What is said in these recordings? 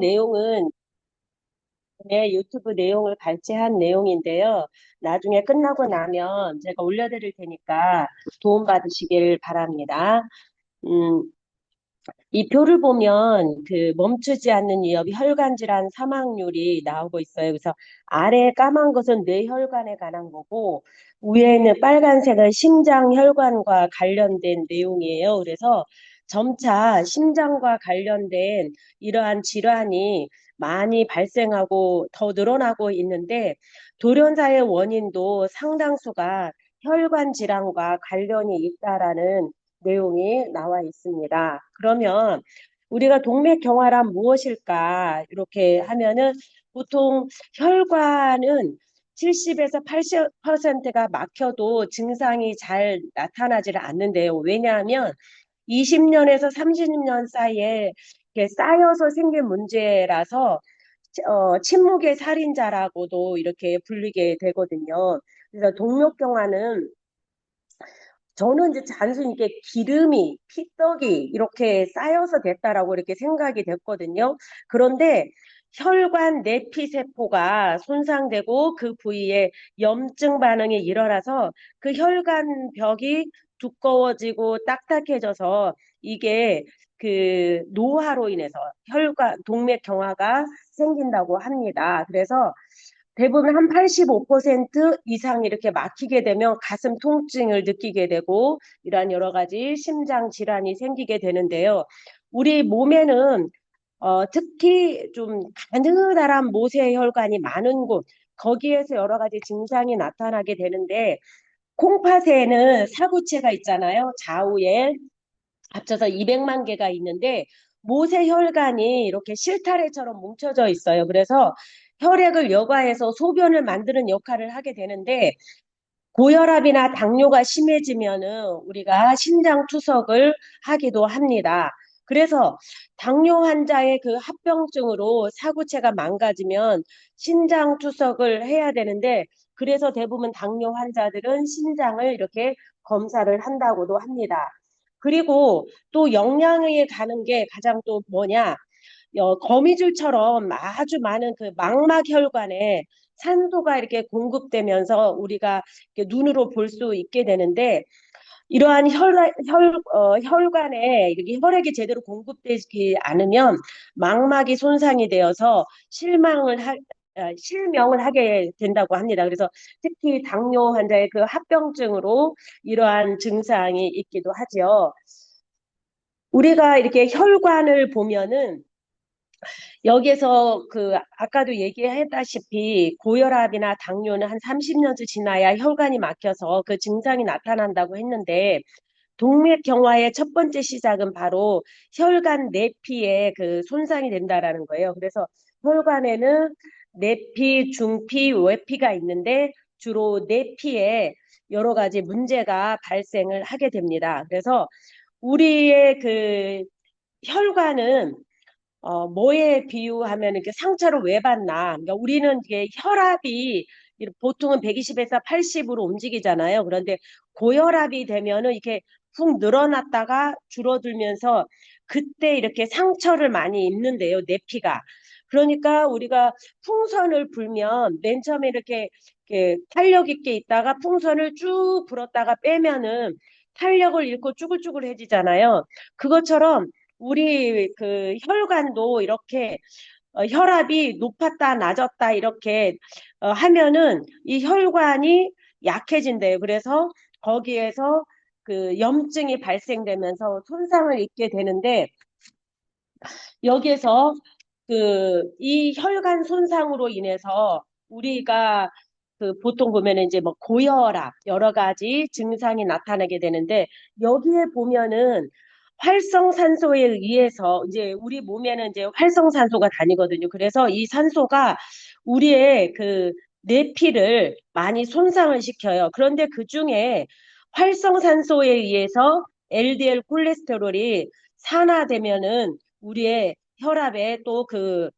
내용은 내 유튜브 내용을 발췌한 내용인데요. 나중에 끝나고 나면 제가 올려드릴 테니까 도움받으시길 바랍니다. 음, 이 표를 보면 그 멈추지 않는 위협, 혈관 질환 사망률이 나오고 있어요. 그래서 아래 까만 것은 뇌혈관에 관한 거고 위에는 빨간색은 심장 혈관과 관련된 내용이에요. 그래서 점차 심장과 관련된 이러한 질환이 많이 발생하고 더 늘어나고 있는데 돌연사의 원인도 상당수가 혈관 질환과 관련이 있다라는 내용이 나와 있습니다. 그러면 우리가 동맥경화란 무엇일까? 이렇게 하면은 보통 혈관은 70에서 80%가 막혀도 증상이 잘 나타나지를 않는데요. 왜냐하면 20년에서 30년 사이에 이렇게 쌓여서 생긴 문제라서 침묵의 살인자라고도 이렇게 불리게 되거든요. 그래서 동맥경화는 저는 이제 단순히 이게 기름이, 피떡이 이렇게 쌓여서 됐다라고 이렇게 생각이 됐거든요. 그런데 혈관 내피세포가 손상되고 그 부위에 염증 반응이 일어나서 그 혈관 벽이 두꺼워지고 딱딱해져서 이게 그 노화로 인해서 혈관, 동맥경화가 생긴다고 합니다. 그래서 대부분 한 85% 이상 이렇게 막히게 되면 가슴 통증을 느끼게 되고 이러한 여러 가지 심장 질환이 생기게 되는데요. 우리 몸에는 특히 좀 가느다란 모세혈관이 많은 곳, 거기에서 여러 가지 증상이 나타나게 되는데 콩팥에는 사구체가 있잖아요. 좌우에 합쳐서 200만 개가 있는데 모세혈관이 이렇게 실타래처럼 뭉쳐져 있어요. 그래서 혈액을 여과해서 소변을 만드는 역할을 하게 되는데 고혈압이나 당뇨가 심해지면은 우리가 심장 투석을 하기도 합니다. 그래서 당뇨 환자의 그 합병증으로 사구체가 망가지면 심장 투석을 해야 되는데 그래서 대부분 당뇨 환자들은 심장을 이렇게 검사를 한다고도 합니다. 그리고 또 영양에 가는 게 가장 또 뭐냐? 거미줄처럼 아주 많은 그 망막 혈관에 산소가 이렇게 공급되면서 우리가 이렇게 눈으로 볼 수 있게 되는데 이러한 혈관에 이렇게 혈액이 제대로 공급되지 않으면 망막이 손상이 되어서 실명을 하게 된다고 합니다. 그래서 특히 당뇨 환자의 그 합병증으로 이러한 증상이 있기도 하죠. 우리가 이렇게 혈관을 보면은 여기에서 그 아까도 얘기했다시피 고혈압이나 당뇨는 한 30년쯤 지나야 혈관이 막혀서 그 증상이 나타난다고 했는데 동맥경화의 첫 번째 시작은 바로 혈관 내피에 그 손상이 된다라는 거예요. 그래서 혈관에는 내피, 중피, 외피가 있는데 주로 내피에 여러 가지 문제가 발생을 하게 됩니다. 그래서 우리의 그 혈관은 뭐에 비유하면 이렇게 상처를 왜 받나? 그러니까 우리는 이게 혈압이 보통은 120에서 80으로 움직이잖아요. 그런데 고혈압이 되면은 이렇게 훅 늘어났다가 줄어들면서 그때 이렇게 상처를 많이 입는데요, 내피가. 그러니까 우리가 풍선을 불면 맨 처음에 이렇게 탄력 있게 있다가 풍선을 쭉 불었다가 빼면은 탄력을 잃고 쭈글쭈글해지잖아요. 그것처럼 우리 그 혈관도 이렇게 혈압이 높았다 낮았다 이렇게 하면은 이 혈관이 약해진대요. 그래서 거기에서 그 염증이 발생되면서 손상을 입게 되는데 여기에서 그 이 혈관 손상으로 인해서 우리가 그 보통 보면은 이제 뭐 고혈압 여러 가지 증상이 나타나게 되는데 여기에 보면은 활성산소에 의해서 이제 우리 몸에는 이제 활성산소가 다니거든요. 그래서 이 산소가 우리의 그 뇌피를 많이 손상을 시켜요. 그런데 그 중에 활성산소에 의해서 LDL 콜레스테롤이 산화되면은 우리의 혈압에 또 그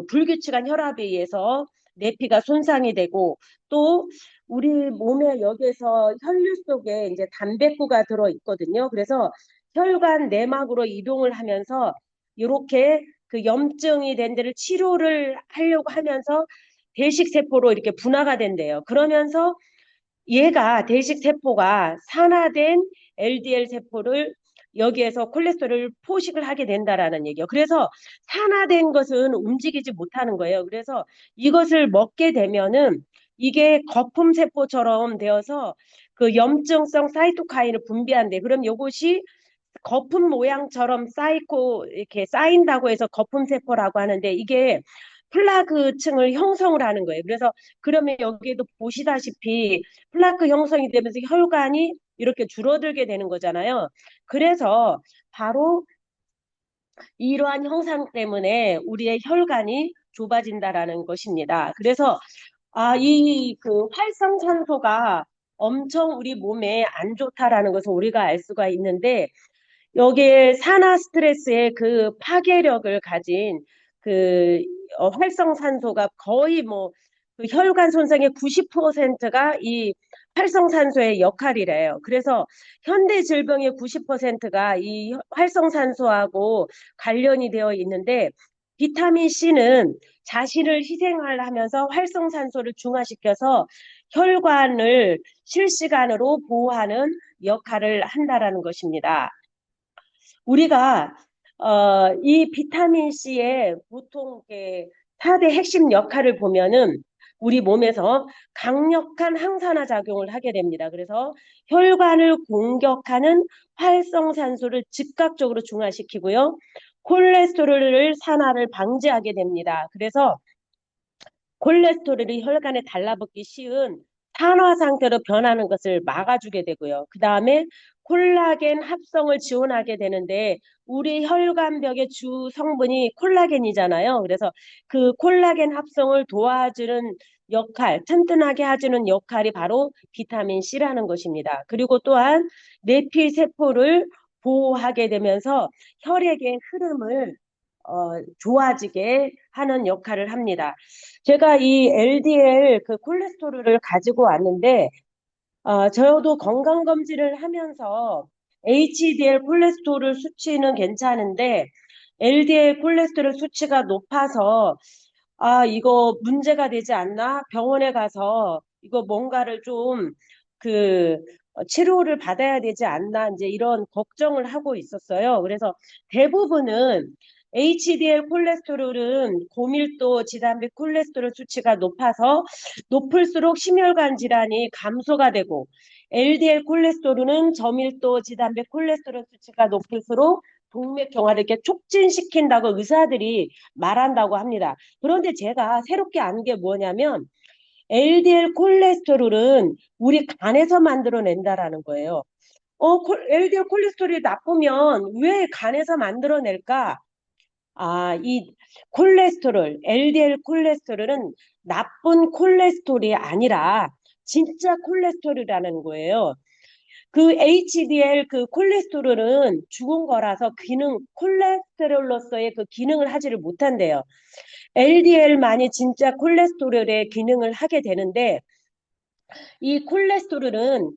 불규칙한 혈압에 의해서 내피가 손상이 되고 또 우리 몸에 여기에서 혈류 속에 이제 단백구가 들어 있거든요. 그래서 혈관 내막으로 이동을 하면서 이렇게 그 염증이 된 데를 치료를 하려고 하면서 대식세포로 이렇게 분화가 된대요. 그러면서 얘가 대식세포가 산화된 LDL 세포를 여기에서 콜레스테롤을 포식을 하게 된다라는 얘기예요. 그래서 산화된 것은 움직이지 못하는 거예요. 그래서 이것을 먹게 되면은 이게 거품 세포처럼 되어서 그 염증성 사이토카인을 분비한대. 그럼 요것이 거품 모양처럼 쌓이고 이렇게 쌓인다고 해서 거품 세포라고 하는데 이게 플라그층을 형성을 하는 거예요. 그래서 그러면 여기에도 보시다시피 플라크 형성이 되면서 혈관이 이렇게 줄어들게 되는 거잖아요. 그래서 바로 이러한 형상 때문에 우리의 혈관이 좁아진다라는 것입니다. 그래서 이 그 활성산소가 엄청 우리 몸에 안 좋다라는 것을 우리가 알 수가 있는데 여기에 산화 스트레스의 그 파괴력을 가진 그 활성산소가 거의 뭐 그 혈관 손상의 90%가 이 활성산소의 역할이래요. 그래서 현대 질병의 90%가 이 활성산소하고 관련이 되어 있는데 비타민 C는 자신을 희생하면서 활성산소를 중화시켜서 혈관을 실시간으로 보호하는 역할을 한다라는 것입니다. 우리가 이 비타민 C의 보통 4대 핵심 역할을 보면은 우리 몸에서 강력한 항산화 작용을 하게 됩니다. 그래서 혈관을 공격하는 활성산소를 즉각적으로 중화시키고요. 콜레스테롤을 산화를 방지하게 됩니다. 그래서 콜레스테롤이 혈관에 달라붙기 쉬운 산화 상태로 변하는 것을 막아주게 되고요. 그 다음에 콜라겐 합성을 지원하게 되는데 우리 혈관벽의 주 성분이 콜라겐이잖아요. 그래서 그 콜라겐 합성을 도와주는 역할, 튼튼하게 해주는 역할이 바로 비타민 C라는 것입니다. 그리고 또한 내피 세포를 보호하게 되면서 혈액의 흐름을 좋아지게 하는 역할을 합니다. 제가 이 LDL 그 콜레스테롤을 가지고 왔는데, 저도 건강검진을 하면서 HDL 콜레스테롤 수치는 괜찮은데, LDL 콜레스테롤 수치가 높아서, 이거 문제가 되지 않나? 병원에 가서 이거 뭔가를 좀, 그, 치료를 받아야 되지 않나? 이제 이런 걱정을 하고 있었어요. 그래서 대부분은 HDL 콜레스테롤은 고밀도 지단백 콜레스테롤 수치가 높을수록 심혈관 질환이 감소가 되고 LDL 콜레스테롤은 저밀도 지단백 콜레스테롤 수치가 높을수록 동맥경화를 이렇게 촉진시킨다고 의사들이 말한다고 합니다. 그런데 제가 새롭게 안 게 뭐냐면 LDL 콜레스테롤은 우리 간에서 만들어낸다라는 거예요. LDL 콜레스테롤이 나쁘면 왜 간에서 만들어낼까? 이 LDL 콜레스테롤은 나쁜 콜레스테롤이 아니라 진짜 콜레스테롤이라는 거예요. 그 HDL 그 콜레스테롤은 죽은 거라서 콜레스테롤로서의 그 기능을 하지를 못한대요. LDL만이 진짜 콜레스테롤의 기능을 하게 되는데 이 콜레스테롤은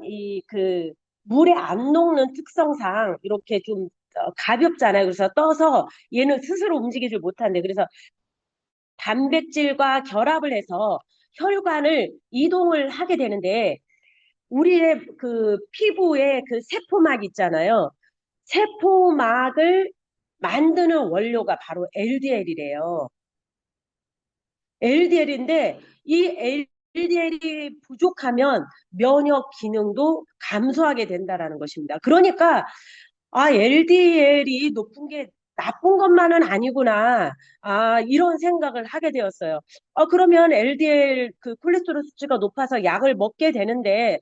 이 그 물에 안 녹는 특성상 이렇게 좀 가볍잖아요. 그래서 떠서 얘는 스스로 움직이질 못한대. 그래서 단백질과 결합을 해서 혈관을 이동을 하게 되는데 우리의 그 피부에 그 세포막 있잖아요. 세포막을 만드는 원료가 바로 LDL이래요. LDL인데 이 LDL이 부족하면 면역 기능도 감소하게 된다라는 것입니다. 그러니까 LDL이 높은 게 나쁜 것만은 아니구나. 이런 생각을 하게 되었어요. 그러면 LDL 그 콜레스테롤 수치가 높아서 약을 먹게 되는데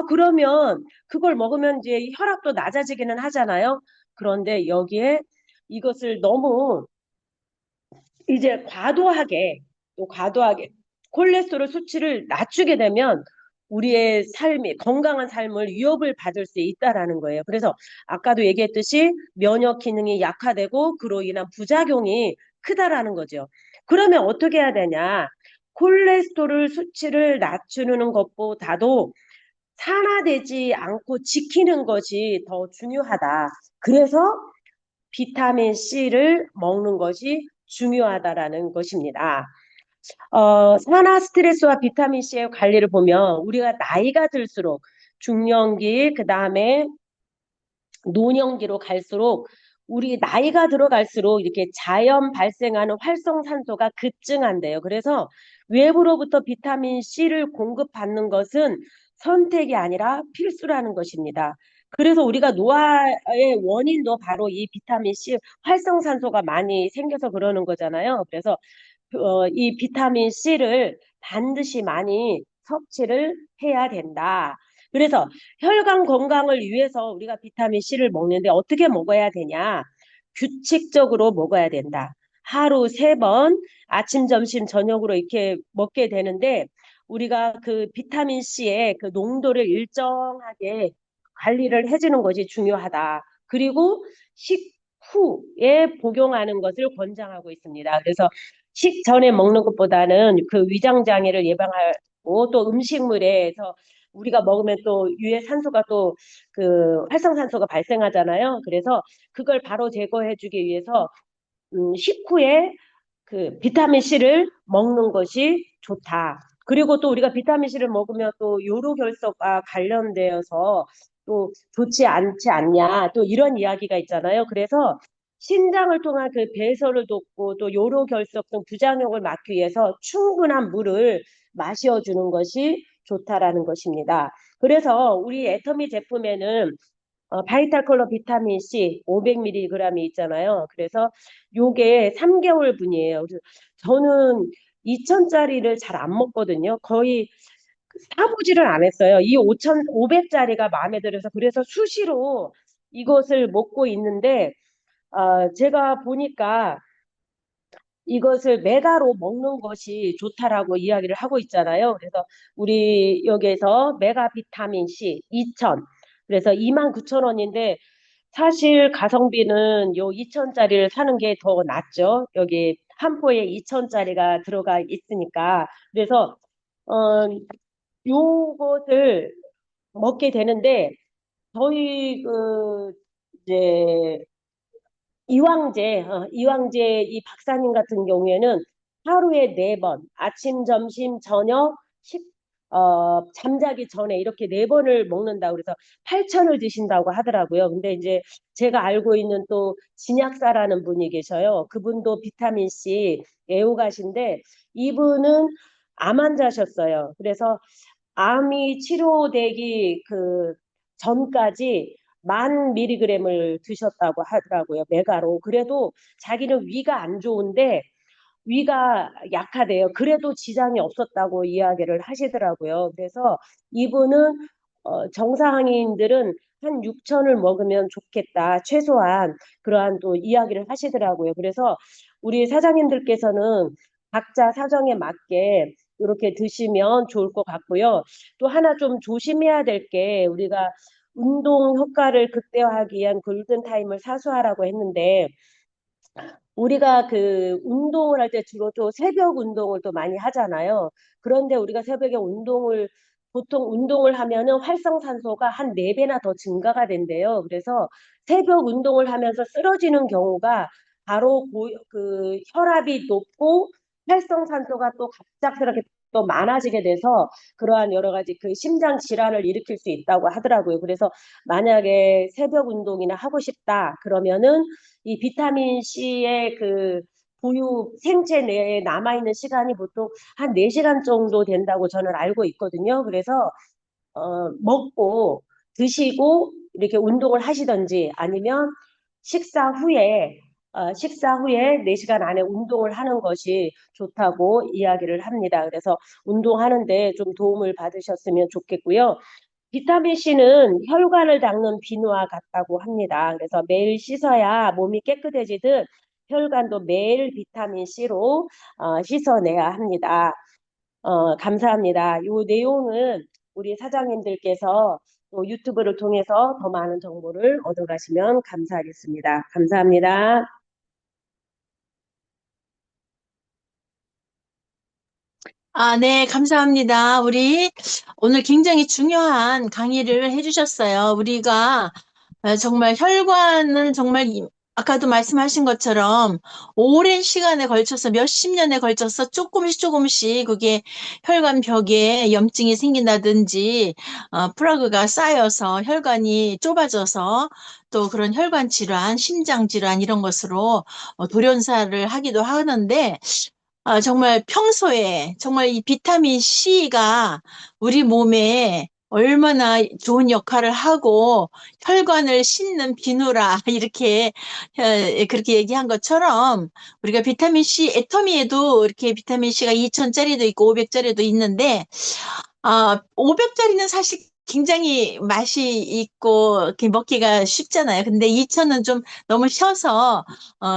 그러면 그걸 먹으면 이제 혈압도 낮아지기는 하잖아요. 그런데 여기에 이것을 너무 이제 과도하게 콜레스테롤 수치를 낮추게 되면 우리의 건강한 삶을 위협을 받을 수 있다라는 거예요. 그래서 아까도 얘기했듯이 면역 기능이 약화되고 그로 인한 부작용이 크다라는 거죠. 그러면 어떻게 해야 되냐? 콜레스테롤 수치를 낮추는 것보다도 산화되지 않고 지키는 것이 더 중요하다. 그래서 비타민 C를 먹는 것이 중요하다라는 것입니다. 산화 스트레스와 비타민 C의 관리를 보면 우리가 나이가 들수록 중년기, 그 다음에 노년기로 갈수록 우리 나이가 들어갈수록 이렇게 자연 발생하는 활성산소가 급증한대요. 그래서 외부로부터 비타민 C를 공급받는 것은 선택이 아니라 필수라는 것입니다. 그래서 우리가 노화의 원인도 바로 이 비타민 C 활성산소가 많이 생겨서 그러는 거잖아요. 그래서 이 비타민 C를 반드시 많이 섭취를 해야 된다. 그래서 혈관 건강을 위해서 우리가 비타민 C를 먹는데 어떻게 먹어야 되냐? 규칙적으로 먹어야 된다. 하루 3번 아침, 점심, 저녁으로 이렇게 먹게 되는데 우리가 그 비타민 C의 그 농도를 일정하게 관리를 해주는 것이 중요하다. 그리고 식후에 복용하는 것을 권장하고 있습니다. 그래서 식전에 먹는 것보다는 그 위장 장애를 예방하고 또 음식물에서 우리가 먹으면 또 유해 산소가 또 그 활성산소가 발생하잖아요. 그래서 그걸 바로 제거해 주기 위해서 식후에 그 비타민 C를 먹는 것이 좋다. 그리고 또 우리가 비타민 C를 먹으면 또 요로결석과 관련되어서 또 좋지 않지 않냐. 또 이런 이야기가 있잖아요. 그래서 신장을 통한 그 배설을 돕고 또 요로결석 등 부작용을 막기 위해서 충분한 물을 마셔주는 것이 좋다라는 것입니다. 그래서 우리 애터미 제품에는 바이탈 컬러 비타민 C 500mg이 있잖아요. 그래서 요게 3개월 분이에요. 그래서 저는 2,000짜리를 잘 안 먹거든요. 거의 사보지를 안 했어요. 이 5,000, 500짜리가 마음에 들어서 그래서 수시로 이것을 먹고 있는데 제가 보니까 이것을 메가로 먹는 것이 좋다라고 이야기를 하고 있잖아요. 그래서 우리 여기에서 메가 비타민 C 2,000 그래서 29,000원인데 사실 가성비는 요 2,000짜리를 사는 게 더 낫죠. 여기 한 포에 2,000짜리가 들어가 있으니까. 그래서 어 요것을 먹게 되는데 저희 그 이제 이왕제 이 박사님 같은 경우에는 하루에 4번, 아침, 점심, 저녁, 잠자기 전에 이렇게 4번을 먹는다고 그래서 8천을 드신다고 하더라고요. 근데 이제 제가 알고 있는 또 진약사라는 분이 계셔요. 그분도 비타민C 애호가신데 이분은 암 환자셨어요. 그래서 암이 치료되기 그 전까지 10,000mg을 드셨다고 하더라고요. 메가로. 그래도 자기는 위가 안 좋은데 위가 약하대요. 그래도 지장이 없었다고 이야기를 하시더라고요. 그래서 이분은 정상인들은 한 6천을 먹으면 좋겠다. 최소한 그러한 또 이야기를 하시더라고요. 그래서 우리 사장님들께서는 각자 사정에 맞게 이렇게 드시면 좋을 것 같고요. 또 하나 좀 조심해야 될 게 우리가 운동 효과를 극대화하기 위한 골든타임을 사수하라고 했는데 우리가 그 운동을 할 때 주로 또 새벽 운동을 또 많이 하잖아요. 그런데 우리가 새벽에 보통 운동을 하면은 활성산소가 한 4배나 더 증가가 된대요. 그래서 새벽 운동을 하면서 쓰러지는 경우가 바로 그 혈압이 높고 활성산소가 또 갑작스럽게 또 많아지게 돼서 그러한 여러 가지 그 심장 질환을 일으킬 수 있다고 하더라고요. 그래서 만약에 새벽 운동이나 하고 싶다 그러면은 이 비타민 C의 그 보유 생체 내에 남아있는 시간이 보통 한 4시간 정도 된다고 저는 알고 있거든요. 그래서 먹고 드시고 이렇게 운동을 하시든지 아니면 식사 후에 식사 후에 4시간 안에 운동을 하는 것이 좋다고 이야기를 합니다. 그래서 운동하는데 좀 도움을 받으셨으면 좋겠고요. 비타민 C는 혈관을 닦는 비누와 같다고 합니다. 그래서 매일 씻어야 몸이 깨끗해지듯 혈관도 매일 비타민 C로 씻어내야 합니다. 감사합니다. 이 내용은 우리 사장님들께서 또 유튜브를 통해서 더 많은 정보를 얻어가시면 감사하겠습니다. 감사합니다. 아, 네, 감사합니다. 우리 오늘 굉장히 중요한 강의를 해주셨어요. 우리가 정말 혈관을 정말 아까도 말씀하신 것처럼 오랜 시간에 걸쳐서 몇십 년에 걸쳐서 조금씩 조금씩 그게 혈관 벽에 염증이 생긴다든지 플라그가 쌓여서 혈관이 좁아져서 또 그런 혈관 질환, 심장 질환 이런 것으로 돌연사를 하기도 하는데 정말 평소에 정말 이 비타민 C가 우리 몸에 얼마나 좋은 역할을 하고 혈관을 씻는 비누라 이렇게 그렇게 얘기한 것처럼 우리가 비타민 C 애터미에도 이렇게 비타민 C가 2,000짜리도 있고 500짜리도 있는데 500짜리는 사실 굉장히 맛이 있고 이렇게 먹기가 쉽잖아요. 근데 2,000은 좀 너무 셔서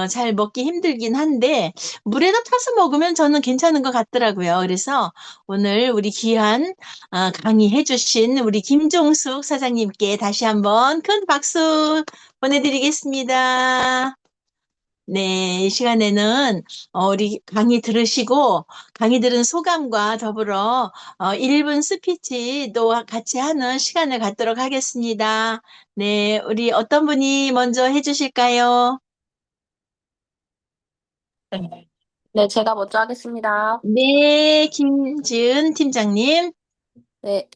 잘 먹기 힘들긴 한데 물에다 타서 먹으면 저는 괜찮은 것 같더라고요. 그래서 오늘 우리 귀한 강의해 주신 우리 김종숙 사장님께 다시 한번 큰 박수 보내드리겠습니다. 네, 이 시간에는 우리 강의 들으시고 강의 들은 소감과 더불어 1분 스피치도 같이 하는 시간을 갖도록 하겠습니다. 네, 우리 어떤 분이 먼저 해주실까요? 네, 제가 먼저 하겠습니다. 네, 김지은 팀장님. 네,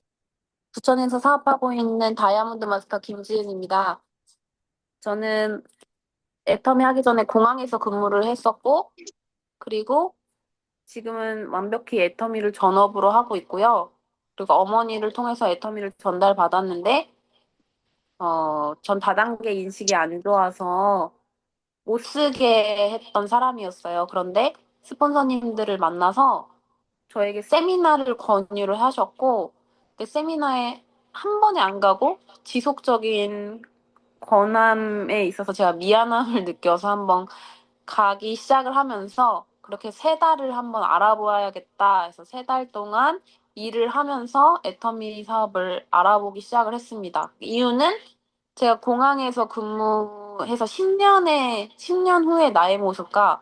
부천에서 사업하고 있는 다이아몬드 마스터 김지은입니다. 저는 애터미 하기 전에 공항에서 근무를 했었고, 그리고 지금은 완벽히 애터미를 전업으로 하고 있고요. 그리고 어머니를 통해서 애터미를 전달받았는데, 전 다단계 인식이 안 좋아서 못 쓰게 했던 사람이었어요. 그런데 스폰서님들을 만나서 저에게 세미나를 권유를 하셨고, 그 세미나에 한 번에 안 가고 지속적인 권함에 있어서 제가 미안함을 느껴서 한번 가기 시작을 하면서 그렇게 3달을 한번 알아보아야겠다 해서 3달 동안 일을 하면서 애터미 사업을 알아보기 시작을 했습니다. 이유는 제가 공항에서 근무해서 10년 후의 나의 모습과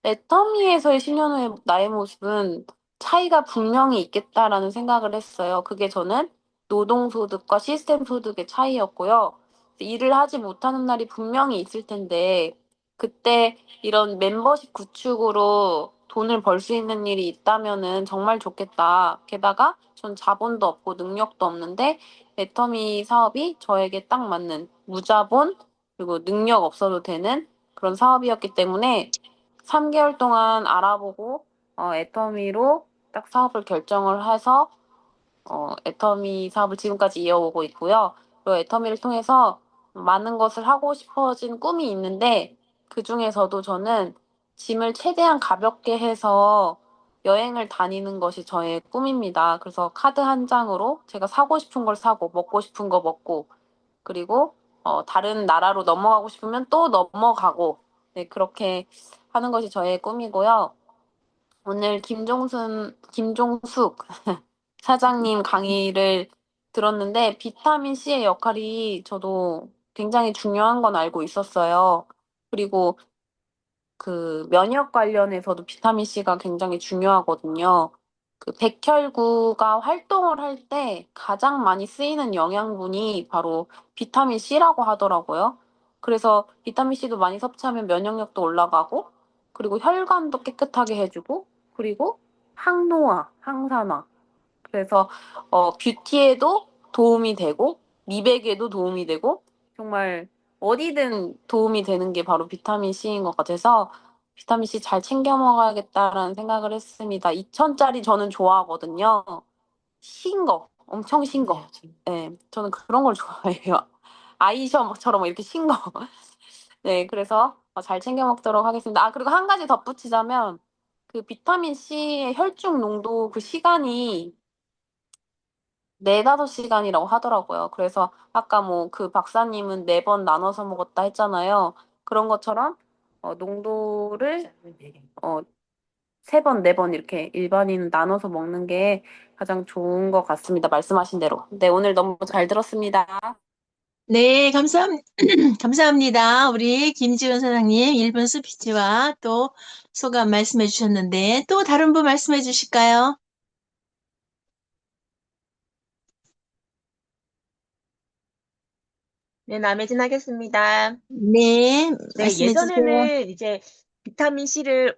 애터미에서의 10년 후의 나의 모습은 차이가 분명히 있겠다라는 생각을 했어요. 그게 저는 노동소득과 시스템 소득의 차이였고요. 일을 하지 못하는 날이 분명히 있을 텐데, 그때 이런 멤버십 구축으로 돈을 벌 수 있는 일이 있다면은 정말 좋겠다. 게다가 전 자본도 없고 능력도 없는데, 애터미 사업이 저에게 딱 맞는 무자본, 그리고 능력 없어도 되는 그런 사업이었기 때문에 3개월 동안 알아보고 애터미로 딱 사업을 결정을 해서 애터미 사업을 지금까지 이어오고 있고요. 그리고 애터미를 통해서 많은 것을 하고 싶어진 꿈이 있는데 그중에서도 저는 짐을 최대한 가볍게 해서 여행을 다니는 것이 저의 꿈입니다. 그래서 카드 한 장으로 제가 사고 싶은 걸 사고 먹고 싶은 거 먹고 그리고 다른 나라로 넘어가고 싶으면 또 넘어가고 네, 그렇게 하는 것이 저의 꿈이고요. 오늘 김종숙 사장님 강의를 들었는데 비타민 C의 역할이 저도 굉장히 중요한 건 알고 있었어요. 그리고 그 면역 관련해서도 비타민 C가 굉장히 중요하거든요. 그 백혈구가 활동을 할 때 가장 많이 쓰이는 영양분이 바로 비타민 C라고 하더라고요. 그래서 비타민 C도 많이 섭취하면 면역력도 올라가고, 그리고 혈관도 깨끗하게 해주고, 그리고 항노화, 항산화. 그래서 뷰티에도 도움이 되고, 미백에도 도움이 되고, 정말 어디든 도움이 되는 게 바로 비타민 C인 것 같아서 비타민 C 잘 챙겨 먹어야겠다라는 생각을 했습니다. 2,000짜리 저는 좋아하거든요. 신 거, 엄청 신 거. 네, 저는 그런 걸 좋아해요. 아이셔처럼 이렇게 신 거. 네, 그래서 잘 챙겨 먹도록 하겠습니다. 그리고 한 가지 덧붙이자면 그 비타민 C의 혈중 농도 그 시간이 4~5시간이라고 하더라고요. 그래서 아까 뭐 그 박사님은 4번 나눠서 먹었다 했잖아요. 그런 것처럼 농도를 3번, 4번 이렇게 일반인 나눠서 먹는 게 가장 좋은 것 같습니다. 말씀하신 대로. 네, 오늘 너무 잘 들었습니다. 네, 감사합니다. 우리 김지은 사장님 1분 스피치와 또 소감 말씀해 주셨는데 또 다른 분 말씀해 주실까요? 네, 남해진 하겠습니다. 네, 네, 말씀해 주세요. 예전에는 이제 비타민 C를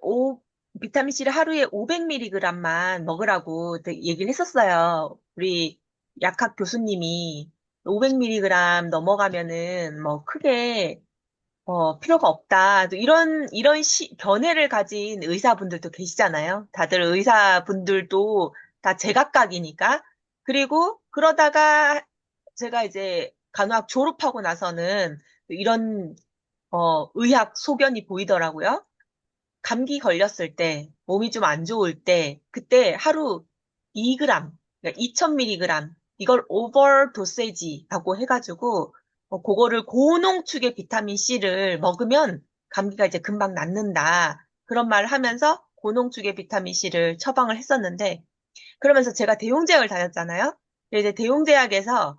하루에 500mg만 먹으라고 얘기를 했었어요. 우리 약학 교수님이 500mg 넘어가면은 뭐 크게 필요가 없다. 또 이런 견해를 가진 의사분들도 계시잖아요. 다들 의사분들도 다 제각각이니까. 그리고 그러다가 제가 이제 간호학 졸업하고 나서는 이런 의학 소견이 보이더라고요. 감기 걸렸을 때, 몸이 좀 안 좋을 때, 그때 하루 2g, 그러니까 2000mg, 이걸 오버도세지라고 해가지고, 그거를 고농축의 비타민 C를 먹으면 감기가 이제 금방 낫는다. 그런 말을 하면서 고농축의 비타민 C를 처방을 했었는데, 그러면서 제가 대용제약을 다녔잖아요. 근데 이제 대용제약에서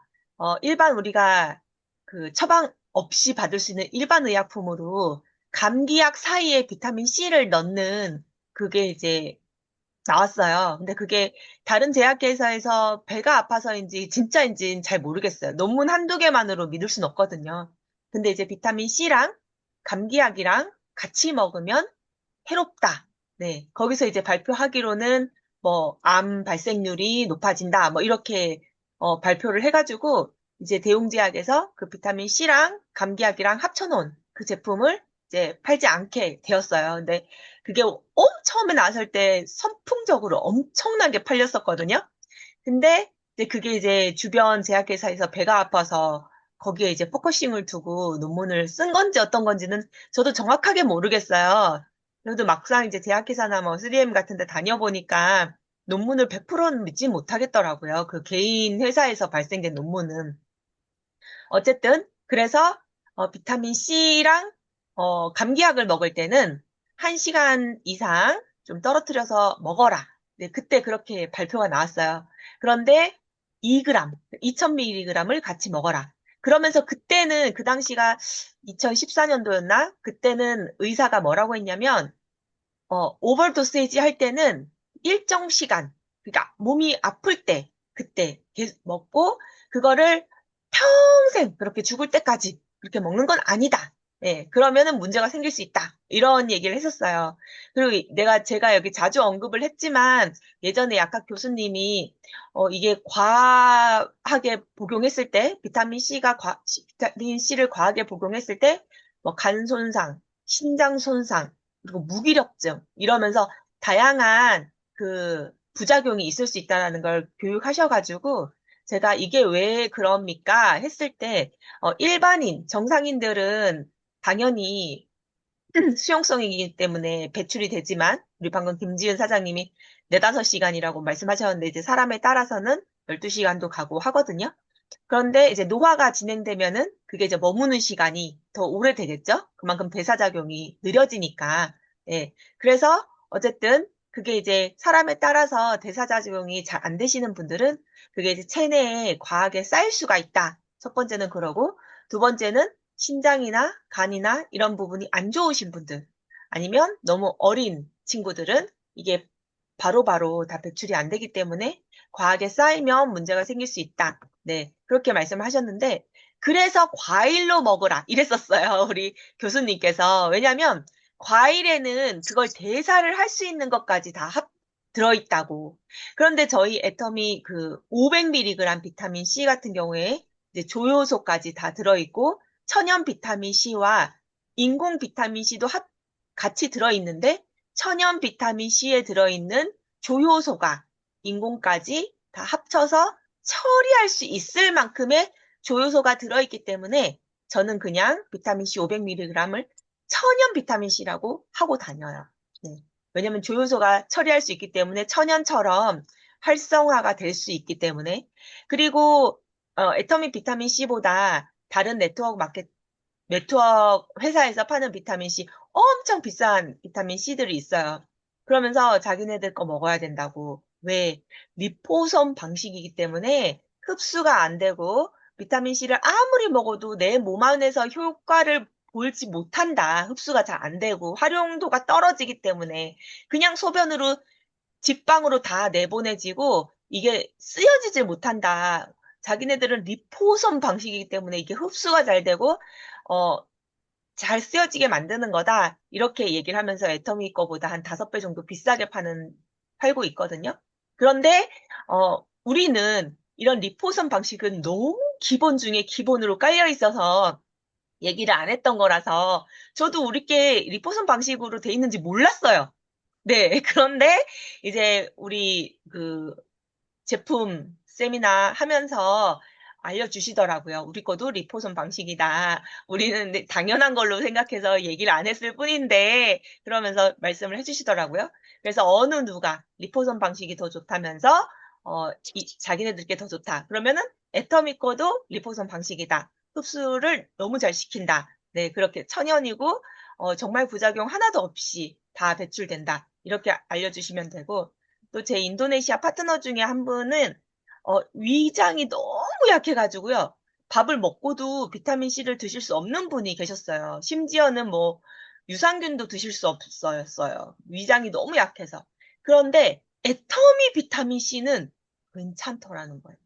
일반 우리가 그 처방 없이 받을 수 있는 일반 의약품으로 감기약 사이에 비타민 C를 넣는 그게 이제 나왔어요. 근데 그게 다른 제약회사에서 배가 아파서인지 진짜인지는 잘 모르겠어요. 논문 한두 개만으로 믿을 순 없거든요. 근데 이제 비타민 C랑 감기약이랑 같이 먹으면 해롭다. 네. 거기서 이제 발표하기로는 뭐, 암 발생률이 높아진다. 뭐, 이렇게, 발표를 해가지고, 이제 대웅제약에서 그 비타민 C랑 감기약이랑 합쳐놓은 그 제품을 이제 팔지 않게 되었어요. 근데 그게 처음에 나왔을 때 선풍적으로 엄청나게 팔렸었거든요. 근데 이제 그게 이제 주변 제약회사에서 배가 아파서 거기에 이제 포커싱을 두고 논문을 쓴 건지 어떤 건지는 저도 정확하게 모르겠어요. 그래도 막상 이제 제약회사나 뭐 3M 같은 데 다녀보니까 논문을 100%는 믿지 못하겠더라고요. 그 개인 회사에서 발생된 논문은. 어쨌든 그래서 비타민 C랑 감기약을 먹을 때는 1시간 이상 좀 떨어뜨려서 먹어라. 네, 그때 그렇게 발표가 나왔어요. 그런데 2g, 2000mg을 같이 먹어라. 그러면서 그때는 그 당시가 2014년도였나? 그때는 의사가 뭐라고 했냐면 오버도세이지 할 때는 일정 시간, 그러니까 몸이 아플 때, 그때 계속 먹고, 그거를 평생 그렇게 죽을 때까지 그렇게 먹는 건 아니다. 예, 그러면은 문제가 생길 수 있다. 이런 얘기를 했었어요. 그리고 제가 여기 자주 언급을 했지만, 예전에 약학 교수님이, 이게 과하게 복용했을 때, 비타민 C를 과하게 복용했을 때, 뭐, 간 손상, 신장 손상, 그리고 무기력증 이러면서 다양한 그 부작용이 있을 수 있다는 걸 교육하셔가지고 제가 이게 왜 그럽니까 했을 때 일반인 정상인들은 당연히 수용성이기 때문에 배출이 되지만 우리 방금 김지은 사장님이 4~5시간이라고 말씀하셨는데 이제 사람에 따라서는 12시간도 가고 하거든요. 그런데 이제 노화가 진행되면은 그게 이제 머무는 시간이 더 오래되겠죠? 그만큼 대사작용이 느려지니까. 예. 그래서 어쨌든 그게 이제 사람에 따라서 대사작용이 잘 안 되시는 분들은 그게 이제 체내에 과하게 쌓일 수가 있다. 첫 번째는 그러고 두 번째는 신장이나 간이나 이런 부분이 안 좋으신 분들 아니면 너무 어린 친구들은 이게 바로바로 다 배출이 안 되기 때문에 과하게 쌓이면 문제가 생길 수 있다. 네, 그렇게 말씀하셨는데, 그래서 과일로 먹으라. 이랬었어요. 우리 교수님께서. 왜냐면, 과일에는 그걸 대사를 할 수 있는 것까지 다 들어있다고. 그런데 저희 애터미 그 500mg 비타민 C 같은 경우에 이제 조효소까지 다 들어있고, 천연 비타민 C와 인공 비타민 C도 같이 들어있는데, 천연 비타민 C에 들어있는 조효소가 인공까지 다 합쳐서 처리할 수 있을 만큼의 조효소가 들어있기 때문에 저는 그냥 비타민 C 500mg을 천연 비타민 C라고 하고 다녀요. 네. 왜냐면 조효소가 처리할 수 있기 때문에 천연처럼 활성화가 될 수 있기 때문에 그리고 애터미 비타민 C보다 다른 네트워크 회사에서 파는 비타민 C 엄청 비싼 비타민 C들이 있어요. 그러면서 자기네들 거 먹어야 된다고. 왜? 리포솜 방식이기 때문에 흡수가 안 되고 비타민 C를 아무리 먹어도 내 몸 안에서 효과를 보지 못한다. 흡수가 잘 안 되고 활용도가 떨어지기 때문에 그냥 소변으로 직방으로 다 내보내지고 이게 쓰여지질 못한다. 자기네들은 리포솜 방식이기 때문에 이게 흡수가 잘 되고, 잘 쓰여지게 만드는 거다. 이렇게 얘기를 하면서 애터미 거보다 한 5배 정도 비싸게 팔고 있거든요. 그런데, 우리는 이런 리포솜 방식은 너무 기본 중에 기본으로 깔려 있어서 얘기를 안 했던 거라서 저도 우리께 리포솜 방식으로 돼 있는지 몰랐어요. 네. 그런데 이제 우리 제품 세미나 하면서 알려주시더라고요. 우리 거도 리포솜 방식이다. 우리는 네, 당연한 걸로 생각해서 얘기를 안 했을 뿐인데, 그러면서 말씀을 해주시더라고요. 그래서 어느 누가 리포솜 방식이 더 좋다면서, 자기네들께 더 좋다. 그러면은 애터미 거도 리포솜 방식이다. 흡수를 너무 잘 시킨다. 네, 그렇게 천연이고, 정말 부작용 하나도 없이 다 배출된다. 이렇게 알려주시면 되고, 또 제 인도네시아 파트너 중에 한 분은 위장이 너무 약해가지고요. 밥을 먹고도 비타민C를 드실 수 없는 분이 계셨어요. 심지어는 뭐 유산균도 드실 수 없었어요. 위장이 너무 약해서. 그런데 애터미 비타민C는 괜찮더라는 거예요.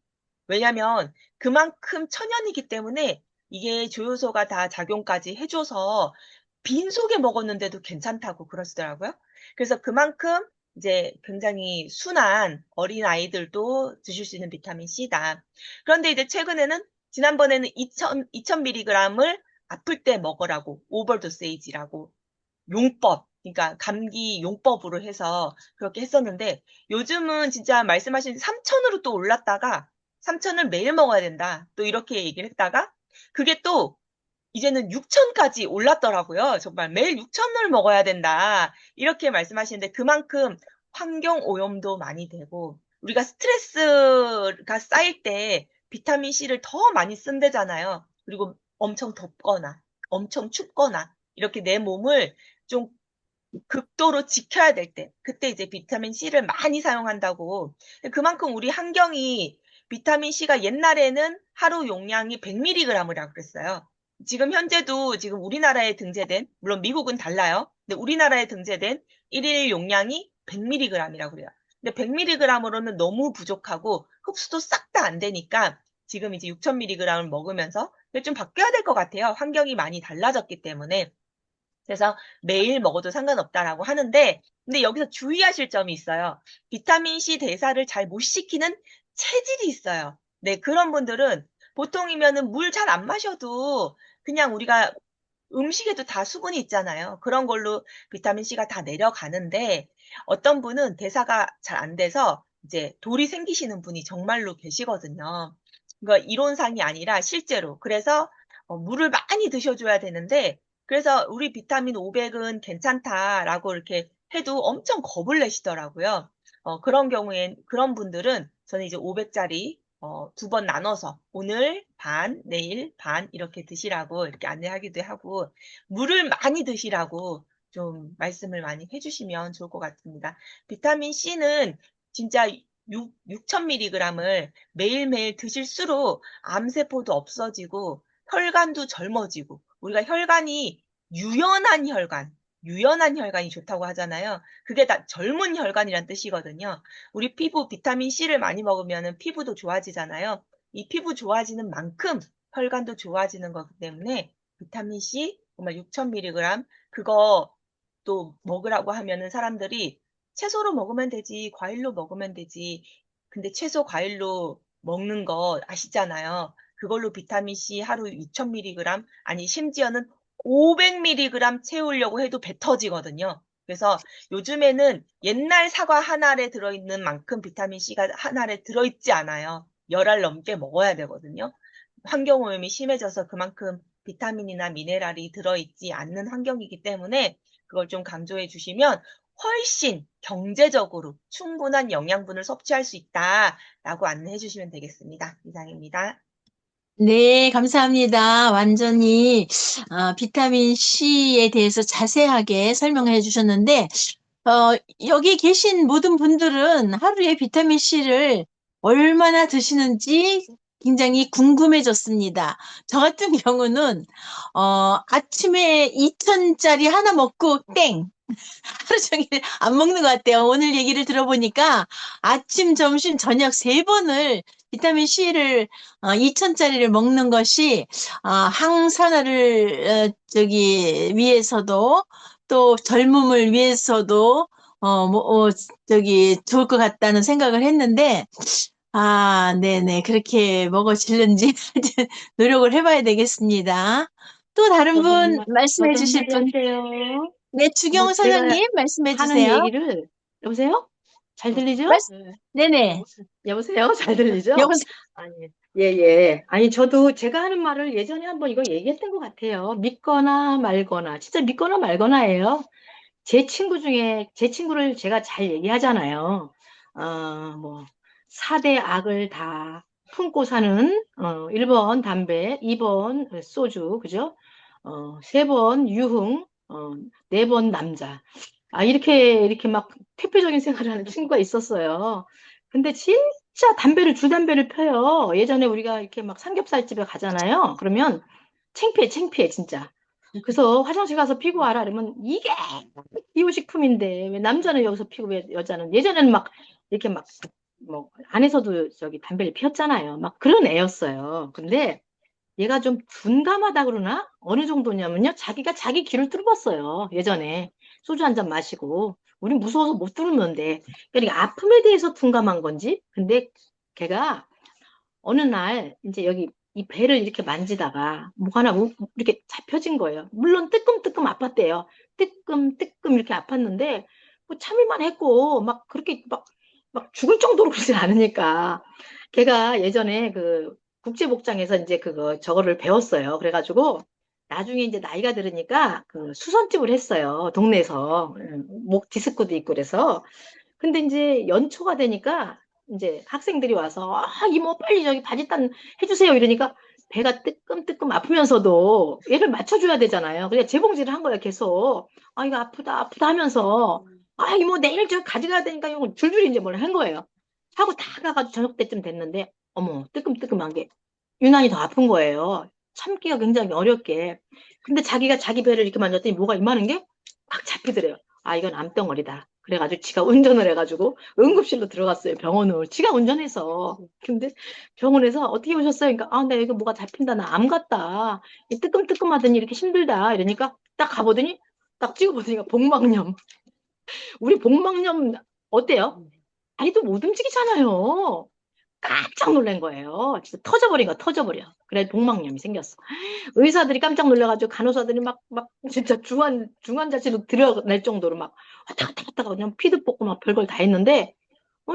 왜냐면 그만큼 천연이기 때문에 이게 조효소가 다 작용까지 해줘서 빈속에 먹었는데도 괜찮다고 그러시더라고요. 그래서 그만큼 이제 굉장히 순한 어린 아이들도 드실 수 있는 비타민 C다. 그런데 이제 최근에는 지난번에는 2000mg을 아플 때 먹으라고 오버도세이지라고 용법, 그러니까 감기 용법으로 해서 그렇게 했었는데 요즘은 진짜 말씀하신 3000으로 또 올랐다가 3000을 매일 먹어야 된다. 또 이렇게 얘기를 했다가 그게 또 이제는 6000까지 올랐더라고요. 정말 매일 6000을 먹어야 된다. 이렇게 말씀하시는데 그만큼 환경 오염도 많이 되고 우리가 스트레스가 쌓일 때 비타민 C를 더 많이 쓴대잖아요. 그리고 엄청 덥거나 엄청 춥거나 이렇게 내 몸을 좀 극도로 지켜야 될 때, 그때 이제 비타민 C를 많이 사용한다고. 그만큼 우리 환경이 비타민 C가 옛날에는 하루 용량이 100mg이라고 그랬어요. 지금 현재도 지금 우리나라에 등재된, 물론 미국은 달라요. 근데 우리나라에 등재된 일일 용량이 100mg이라고 그래요. 근데 100mg으로는 너무 부족하고 흡수도 싹 다 안 되니까 지금 이제 6000mg을 먹으면서 좀 바뀌어야 될 것 같아요. 환경이 많이 달라졌기 때문에. 그래서 매일 먹어도 상관없다라고 하는데, 근데 여기서 주의하실 점이 있어요. 비타민C 대사를 잘 못 시키는 체질이 있어요. 네, 그런 분들은 보통이면은 물 잘 안 마셔도 그냥 우리가 음식에도 다 수분이 있잖아요. 그런 걸로 비타민C가 다 내려가는데, 어떤 분은 대사가 잘 안 돼서 이제 돌이 생기시는 분이 정말로 계시거든요. 그러니까 이론상이 아니라 실제로. 그래서 물을 많이 드셔줘야 되는데, 그래서 우리 비타민 500은 괜찮다라고 이렇게 해도 엄청 겁을 내시더라고요. 그런 경우엔, 그런 분들은 저는 이제 500짜리 2번 나눠서 오늘 반, 내일 반 이렇게 드시라고 이렇게 안내하기도 하고 물을 많이 드시라고 좀 말씀을 많이 해주시면 좋을 것 같습니다. 비타민 C는 진짜 6000mg을 매일매일 드실수록 암세포도 없어지고 혈관도 젊어지고 우리가 혈관이 유연한 혈관이 좋다고 하잖아요. 그게 다 젊은 혈관이란 뜻이거든요. 우리 피부 비타민 C를 많이 먹으면 피부도 좋아지잖아요. 이 피부 좋아지는 만큼 혈관도 좋아지는 거기 때문에 비타민 C 정말 6000mg 그거 또 먹으라고 하면은 사람들이 채소로 먹으면 되지, 과일로 먹으면 되지. 근데 채소, 과일로 먹는 거 아시잖아요. 그걸로 비타민 C 하루 6000mg, 아니 심지어는 500mg 채우려고 해도 배 터지거든요. 그래서 요즘에는 옛날 사과 한 알에 들어있는 만큼 비타민 C가 한 알에 들어있지 않아요. 10알 넘게 먹어야 되거든요. 환경오염이 심해져서 그만큼 비타민이나 미네랄이 들어있지 않는 환경이기 때문에 그걸 좀 강조해 주시면 훨씬 경제적으로 충분한 영양분을 섭취할 수 있다라고 안내해 주시면 되겠습니다. 이상입니다. 네, 감사합니다. 완전히 비타민 C에 대해서 자세하게 설명해 주셨는데 여기 계신 모든 분들은 하루에 비타민 C를 얼마나 드시는지 굉장히 궁금해졌습니다. 저 같은 경우는 아침에 2000짜리 하나 먹고 땡! 하루 종일 안 먹는 것 같아요. 오늘 얘기를 들어보니까 아침, 점심, 저녁 세 번을 비타민 C를 2,000짜리를 먹는 것이 항산화를 위해서도 또 젊음을 위해서도 좋을 것 같다는 생각을 했는데 네네. 그렇게 먹어질는지 노력을 해봐야 되겠습니다. 또 다른 분 말씀해 저도 주실 한마디 분? 할게요. 네, 주경 제가 사장님 말씀해 하는 주세요. 얘기를, 여보세요? 잘 들리죠? 말씀, 네네. 여보세요? 잘 들리죠? 여보세요. 아니, 예, 예. 아니, 저도 제가 하는 말을 예전에 한번 이거 얘기했던 것 같아요. 믿거나 말거나. 진짜 믿거나 말거나예요. 제 친구 중에, 제 친구를 제가 잘 얘기하잖아요. 뭐, 4대 악을 다 품고 사는, 1번 담배, 2번 소주, 그죠? 3번 유흥, 4번 남자. 이렇게 막 대표적인 생활을 하는 친구가 있었어요. 근데 진짜 주담배를 펴요. 예전에 우리가 이렇게 막 삼겹살집에 가잖아요. 그러면 창피해, 진짜. 그래서 화장실 가서 피고 와라. 그러면 이게 기호식품인데 왜 남자는 여기서 피고 왜 여자는 예전에는 막 이렇게 막 뭐 안에서도 저기 담배를 피웠잖아요. 막 그런 애였어요. 근데 얘가 좀 둔감하다 그러나? 어느 정도냐면요. 자기가 자기 귀를 뚫었어요. 예전에. 소주 한 잔 마시고. 우린 무서워서 못 뚫는데. 그러니까 아픔에 대해서 둔감한 건지. 근데 걔가 어느 날 이제 여기 이 배를 이렇게 만지다가 뭐 하나 이렇게 잡혀진 거예요. 물론 뜨끔뜨끔 아팠대요. 뜨끔 이렇게 아팠는데 뭐 참을만 했고 막 그렇게 막 죽을 정도로 그러진 않으니까 걔가 예전에 그 국제복장에서 이제 저거를 배웠어요. 그래가지고 나중에 이제 나이가 들으니까 그 수선집을 했어요. 동네에서 목 디스크도 있고 그래서 근데 이제 연초가 되니까 이제 학생들이 와서 이모 빨리 저기 바짓단 해주세요 이러니까 배가 뜨끔뜨끔 아프면서도 얘를 맞춰줘야 되잖아요. 그래서 재봉질을 한 거야 계속. 이거 아프다 하면서 이모 내일 저 가져가야 되니까 이거 줄줄이 이제 뭘 한 거예요. 하고 다 가가지고 저녁 때쯤 됐는데 어머 뜨끔뜨끔한 게 유난히 더 아픈 거예요. 참기가 굉장히 어렵게. 근데 자기가 자기 배를 이렇게 만졌더니 뭐가 이만한 게 막 잡히더래요. 이건 암덩어리다. 그래가지고 지가 운전을 해가지고 응급실로 들어갔어요. 병원을. 지가 운전해서. 근데 병원에서 어떻게 오셨어요? 그러니까 나 여기 뭐가 잡힌다. 나 암 같다. 이 뜨끔뜨끔하더니 이렇게 힘들다. 이러니까 딱 가보더니 딱 찍어보더니 복막염. 우리 복막염 어때요? 다리도 못 움직이잖아요. 깜짝 놀란 거예요. 진짜 터져버린 거야, 터져버려. 그래, 복막염이 생겼어. 의사들이 깜짝 놀라가지고 간호사들이 막 진짜 중환자실로 들어갈 정도로 막 왔다 갔다 갔다가 그냥 피도 뽑고 막 별걸 다 했는데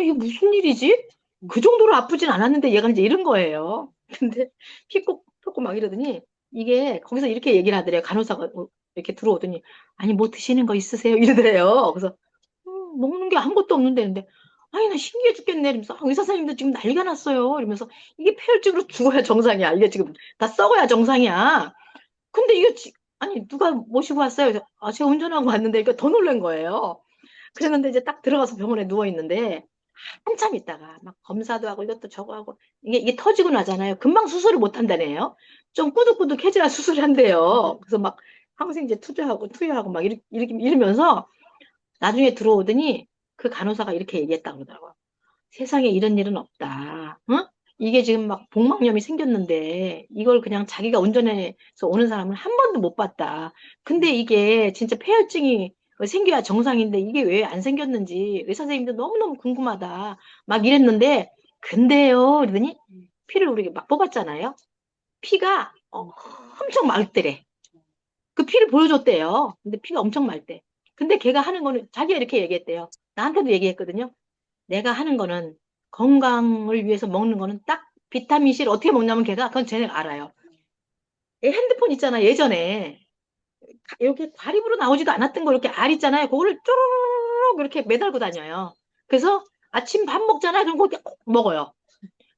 이게 무슨 일이지? 그 정도로 아프진 않았는데 얘가 이제 이런 거예요. 근데 피 꼭 뽑고 막 이러더니 이게 거기서 이렇게 얘기를 하더래요. 간호사가 이렇게 들어오더니 아니 뭐 드시는 거 있으세요? 이러더래요. 그래서 먹는 게 아무것도 없는데 근데 나 신기해 죽겠네 이러면서 의사 선생님도 지금 난리가 났어요 이러면서 이게 폐혈증으로 죽어야 정상이야 이게 지금 다 썩어야 정상이야 근데 이거 아니 누가 모시고 왔어요 그래서 제가 운전하고 왔는데 그러니까 더 놀란 거예요 그랬는데 이제 딱 들어가서 병원에 누워 있는데 한참 있다가 막 검사도 하고 이것도 저거 하고 이게 터지고 나잖아요 금방 수술을 못 한다네요 좀 꾸덕꾸덕해져야 수술을 한대요 그래서 막 항생제 투여하고 막 이러면서 나중에 들어오더니 그 간호사가 이렇게 얘기했다고 그러더라고요. 세상에 이런 일은 없다. 어? 이게 지금 막 복막염이 생겼는데 이걸 그냥 자기가 운전해서 오는 사람은 한 번도 못 봤다. 근데 이게 진짜 폐혈증이 생겨야 정상인데 이게 왜 안 생겼는지 의사 선생님도 너무너무 궁금하다. 막 이랬는데 근데요 그러더니 피를 우리 막 뽑았잖아요. 피가 엄청 맑더래. 그 피를 보여줬대요. 근데 피가 엄청 맑대. 근데 걔가 하는 거는 자기가 이렇게 얘기했대요. 나한테도 얘기했거든요. 내가 하는 거는 건강을 위해서 먹는 거는 딱 비타민 C를 어떻게 먹냐면 걔가 그건 쟤네가 알아요. 얘 핸드폰 있잖아 예전에 이렇게 과립으로 나오지도 않았던 거 이렇게 알 있잖아요. 그거를 쪼르륵 이렇게 매달고 다녀요. 그래서 아침 밥 먹잖아요. 그럼 그거 꼭 먹어요.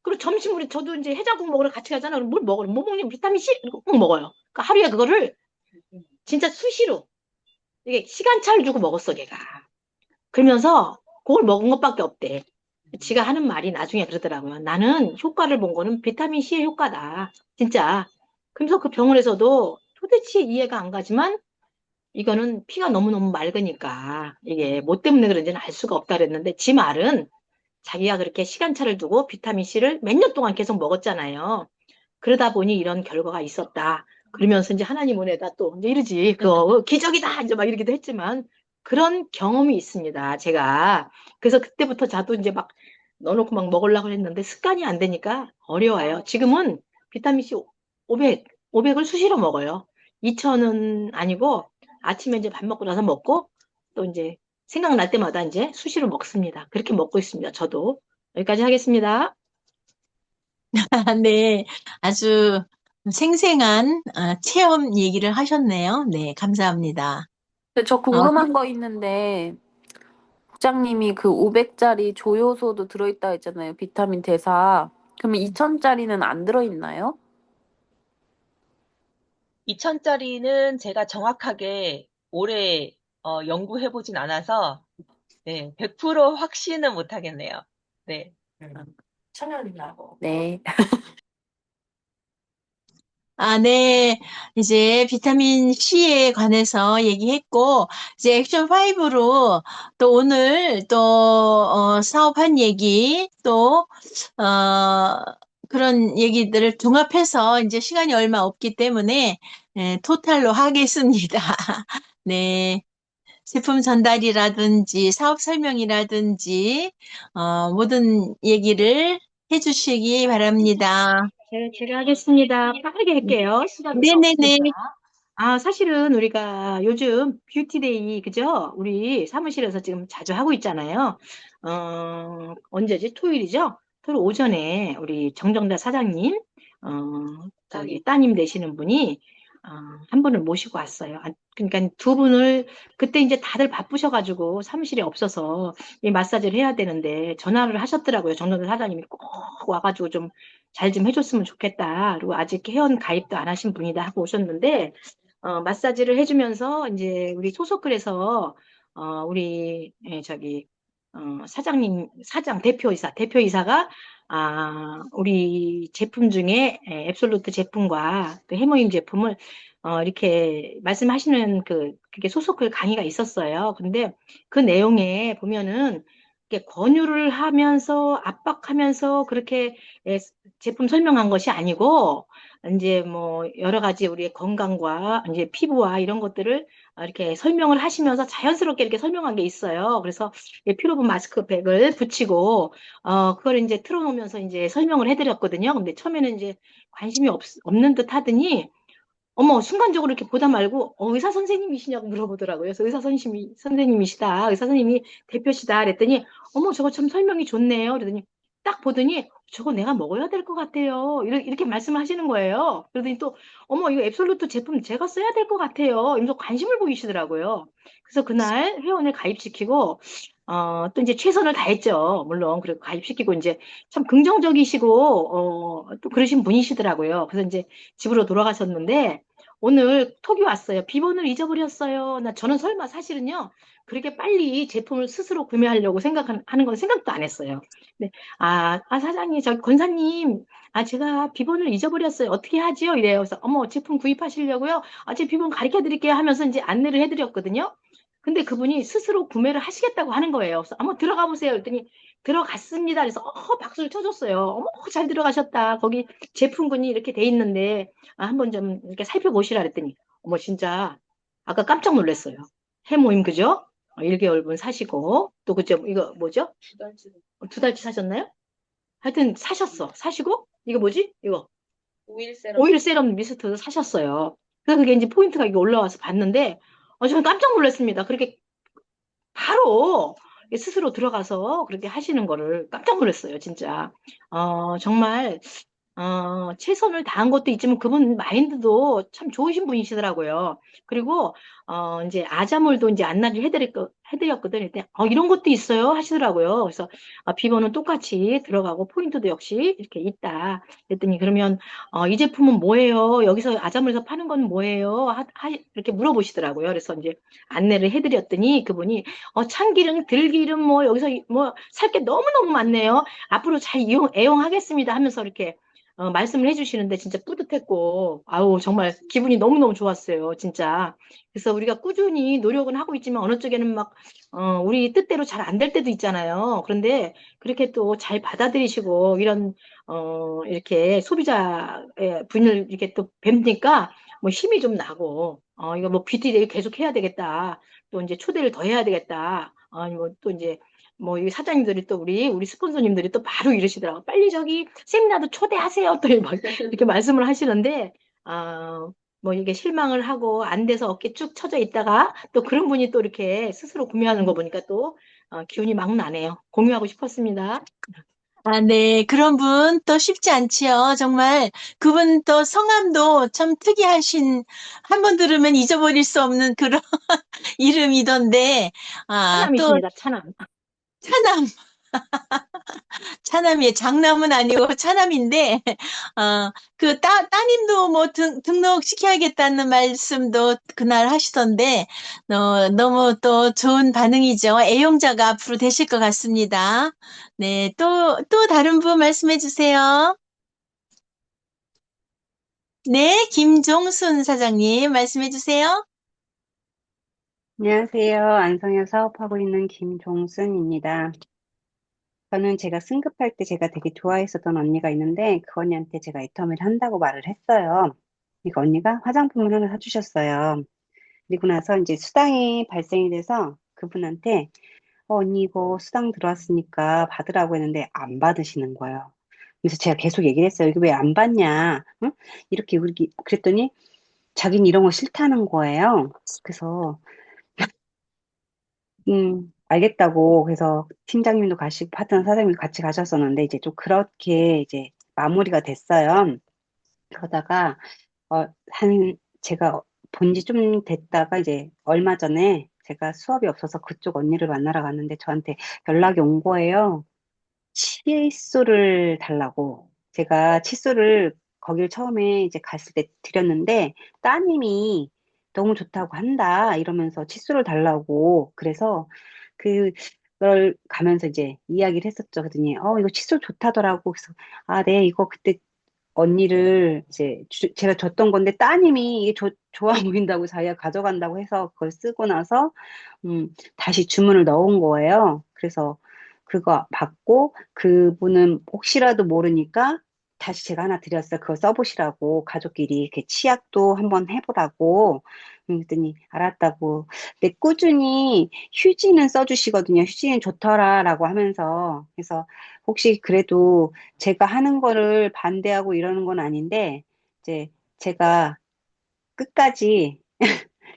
그리고 점심 우리 저도 이제 해장국 먹으러 같이 가잖아요. 그럼 뭘 먹어요? 뭐 먹냐면 비타민 C 이거 꼭 먹어요. 그러니까 하루에 그거를 진짜 수시로 이게 시간차를 주고 먹었어 걔가. 그러면서 그걸 먹은 것밖에 없대. 지가 하는 말이 나중에 그러더라고요. 나는 효과를 본 거는 비타민 C의 효과다. 진짜. 그러면서 그 병원에서도 도대체 이해가 안 가지만 이거는 피가 너무너무 맑으니까 이게 뭐 때문에 그런지는 알 수가 없다 그랬는데 지 말은 자기가 그렇게 시간차를 두고 비타민 C를 몇 년 동안 계속 먹었잖아요. 그러다 보니 이런 결과가 있었다. 그러면서 이제 하나님 은혜다 또 이제 이러지. 그거 기적이다. 이제 막 이러기도 했지만 그런 경험이 있습니다. 제가. 그래서 그때부터 저도 이제 막 넣어놓고 막 먹으려고 했는데 습관이 안 되니까 어려워요. 지금은 비타민 C 500을 수시로 먹어요. 2000은 아니고 아침에 이제 밥 먹고 나서 먹고 또 이제 생각날 때마다 이제 수시로 먹습니다. 그렇게 먹고 있습니다. 저도. 여기까지 하겠습니다. 네, 아주 생생한 체험 얘기를 하셨네요. 네, 감사합니다. 근데 저 어, 궁금한 거 있는데, 국장님이 그 500짜리 조효소도 들어있다 했잖아요. 비타민 대사. 그러면 2000짜리는 안 들어있나요? 2000짜리는 제가 정확하게 올해 연구해보진 않아서 네, 100% 확신은 못하겠네요. 네. 네. 네. 이제 비타민 C에 관해서 얘기했고, 이제 액션 5로 또 오늘 또, 사업한 얘기, 또, 그런 얘기들을 종합해서 이제 시간이 얼마 없기 때문에, 토탈로 하겠습니다. 네. 제품 전달이라든지 사업 설명이라든지, 모든 얘기를 해주시기 바랍니다. 제가 하겠습니다. 빠르게 할게요. 시간이 네네네. 없으니까. 사실은 우리가 요즘 뷰티데이, 그죠? 우리 사무실에서 지금 자주 하고 있잖아요. 언제지? 토요일이죠? 토요일 오전에 우리 정정다 사장님, 따님 되시는 분이, 한 분을 모시고 왔어요. 그러니까 두 분을, 그때 이제 다들 바쁘셔가지고 사무실에 없어서 이 마사지를 해야 되는데 전화를 하셨더라고요. 정정다 사장님이 꼭 와가지고 좀 잘 좀 해줬으면 좋겠다. 그리고 아직 회원 가입도 안 하신 분이다 하고 오셨는데, 마사지를 해주면서 이제 우리 소속글에서 우리 대표이사가 우리 제품 중에 앱솔루트 제품과 또 해모임 제품을 이렇게 말씀하시는 그게 소속글 강의가 있었어요. 근데 그 내용에 보면은 이렇게 권유를 하면서 압박하면서 그렇게 예, 제품 설명한 것이 아니고 이제 뭐 여러 가지 우리의 건강과 이제 피부와 이런 것들을 이렇게 설명을 하시면서 자연스럽게 이렇게 설명한 게 있어요. 그래서 피로분 마스크팩을 붙이고 그걸 이제 틀어놓으면서 이제 설명을 해드렸거든요. 근데 처음에는 이제 관심이 없는 듯 하더니 어머, 순간적으로 이렇게 보다 말고, 의사 선생님이시냐고 물어보더라고요. 그래서 선생님이시다. 의사 선생님이 대표시다. 그랬더니, 어머, 저거 참 설명이 좋네요. 그러더니, 딱 보더니, 저거 내가 먹어야 될 것 같아요. 이렇게 말씀을 하시는 거예요. 그러더니 또, 어머, 이거 앱솔루트 제품 제가 써야 될 것 같아요. 이러면서 관심을 보이시더라고요. 그래서 그날 회원을 가입시키고, 또 이제 최선을 다했죠. 물론. 그리고 가입시키고 이제 참 긍정적이시고, 또 그러신 분이시더라고요. 그래서 이제 집으로 돌아가셨는데, 오늘 톡이 왔어요. 비번을 잊어버렸어요. 저는 설마 사실은요, 그렇게 빨리 제품을 스스로 구매하려고 생각하는 건 생각도 안 했어요. 네. 사장님, 권사님, 제가 비번을 잊어버렸어요. 어떻게 하지요? 이래요. 그래서, 어머, 제품 구입하시려고요? 제 비번 가르쳐 드릴게요 하면서 이제 안내를 해드렸거든요. 근데 그분이 스스로 구매를 하시겠다고 하는 거예요. 그래서, 들어가 보세요. 그랬더니, 들어갔습니다. 그래서, 박수를 쳐줬어요. 어머, 잘 들어가셨다. 거기 제품군이 이렇게 돼 있는데, 한번 좀 이렇게 살펴보시라 그랬더니, 어머, 진짜, 아까 깜짝 놀랐어요. 해모임, 그죠? 1개월분 사시고, 또 그죠? 이거 뭐죠? 두 달치 사셨나요? 하여튼 사셨어. 사시고, 이거 뭐지? 이거. 오일 세럼 미스트 사셨어요. 그래서 그게 이제 포인트가 이게 올라와서 봤는데, 저는 깜짝 놀랐습니다. 그렇게 바로 스스로 들어가서 그렇게 하시는 거를 깜짝 놀랐어요, 진짜. 정말 최선을 다한 것도 있지만 그분 마인드도 참 좋으신 분이시더라고요. 그리고 이제 아자몰도 이제 안내를 해드렸거든요. 그랬더니 이런 것도 있어요 하시더라고요. 그래서 비번은 똑같이 들어가고 포인트도 역시 이렇게 있다. 그랬더니 그러면 이 제품은 뭐예요? 여기서 아자몰에서 파는 건 뭐예요? 이렇게 물어보시더라고요. 그래서 이제 안내를 해드렸더니 그분이 참기름, 들기름 뭐 여기서 뭐 살 게 너무너무 많네요. 앞으로 잘 애용하겠습니다 하면서 이렇게 말씀을 해주시는데 진짜 뿌듯했고, 아우, 정말 기분이 너무너무 좋았어요, 진짜. 그래서 우리가 꾸준히 노력은 하고 있지만 어느 쪽에는 막, 우리 뜻대로 잘 안 될 때도 있잖아요. 그런데 그렇게 또 잘 받아들이시고, 이렇게 소비자의 분을 이렇게 또 뵙니까 뭐 힘이 좀 나고, 이거 뭐 뷰티 계속 해야 되겠다. 또 이제 초대를 더 해야 되겠다. 아니, 또 이제 뭐, 이 사장님들이 또 우리 스폰서님들이 또 바로 이러시더라고. 빨리 저기 세미나도 초대하세요. 또 막 이렇게 말씀을 하시는데, 뭐 이게 실망을 하고 안 돼서 어깨 쭉 처져 있다가 또 그런 분이 또 이렇게 스스로 구매하는 거 보니까 또 기운이 막 나네요. 공유하고 싶었습니다. 아, 네. 그런 분 또 쉽지 않지요. 정말 그분 또 성함도 참 특이하신, 한 번 들으면 잊어버릴 수 없는 그런 이름이던데, 또 차남이십니다, 차남. 차남, 차남이에요. 장남은 아니고 차남인데, 따님도 뭐 등록시켜야겠다는 말씀도 그날 하시던데, 너무 또 좋은 반응이죠. 애용자가 앞으로 되실 것 같습니다. 네. 또 다른 분 말씀해 주세요. 네, 김종순 사장님 말씀해 주세요. 안녕하세요. 안성에 사업하고 있는 김종순입니다. 저는 제가 승급할 때 제가 되게 좋아했었던 언니가 있는데 그 언니한테 제가 애터미를 한다고 말을 했어요. 그러니까 언니가 화장품을 하나 사주셨어요. 그리고 나서 이제 수당이 발생이 돼서 그분한테 언니 이거 수당 들어왔으니까 받으라고 했는데 안 받으시는 거예요. 그래서 제가 계속 얘기를 했어요. 이거 왜 안 받냐? 응? 이렇게 우리 그랬더니 자기는 이런 거 싫다는 거예요. 그래서 알겠다고. 그래서 팀장님도 가시고 파트너 사장님도 같이 가셨었는데, 이제 좀 그렇게 이제 마무리가 됐어요. 그러다가, 제가 본지 좀 됐다가 이제 얼마 전에 제가 수업이 없어서 그쪽 언니를 만나러 갔는데 저한테 연락이 온 거예요. 칫솔을 달라고. 제가 칫솔을 거길 처음에 이제 갔을 때 드렸는데 따님이 너무 좋다고 한다 이러면서 칫솔을 달라고. 그래서 그걸 가면서 이제 이야기를 했었죠. 그랬더니 이거 칫솔 좋다더라고. 그래서 네, 이거 그때 언니를 이제 제가 줬던 건데 따님이 이게 좋아 보인다고 자기가 가져간다고 해서 그걸 쓰고 나서 다시 주문을 넣은 거예요. 그래서 그거 받고 그분은 혹시라도 모르니까 다시 제가 하나 드렸어요. 그거 써보시라고 가족끼리 이렇게 치약도 한번 해보라고. 그랬더니 알았다고. 근데 꾸준히 휴지는 써주시거든요. 휴지는 좋더라라고 하면서. 그래서 혹시 그래도 제가 하는 거를 반대하고 이러는 건 아닌데 이제 제가 끝까지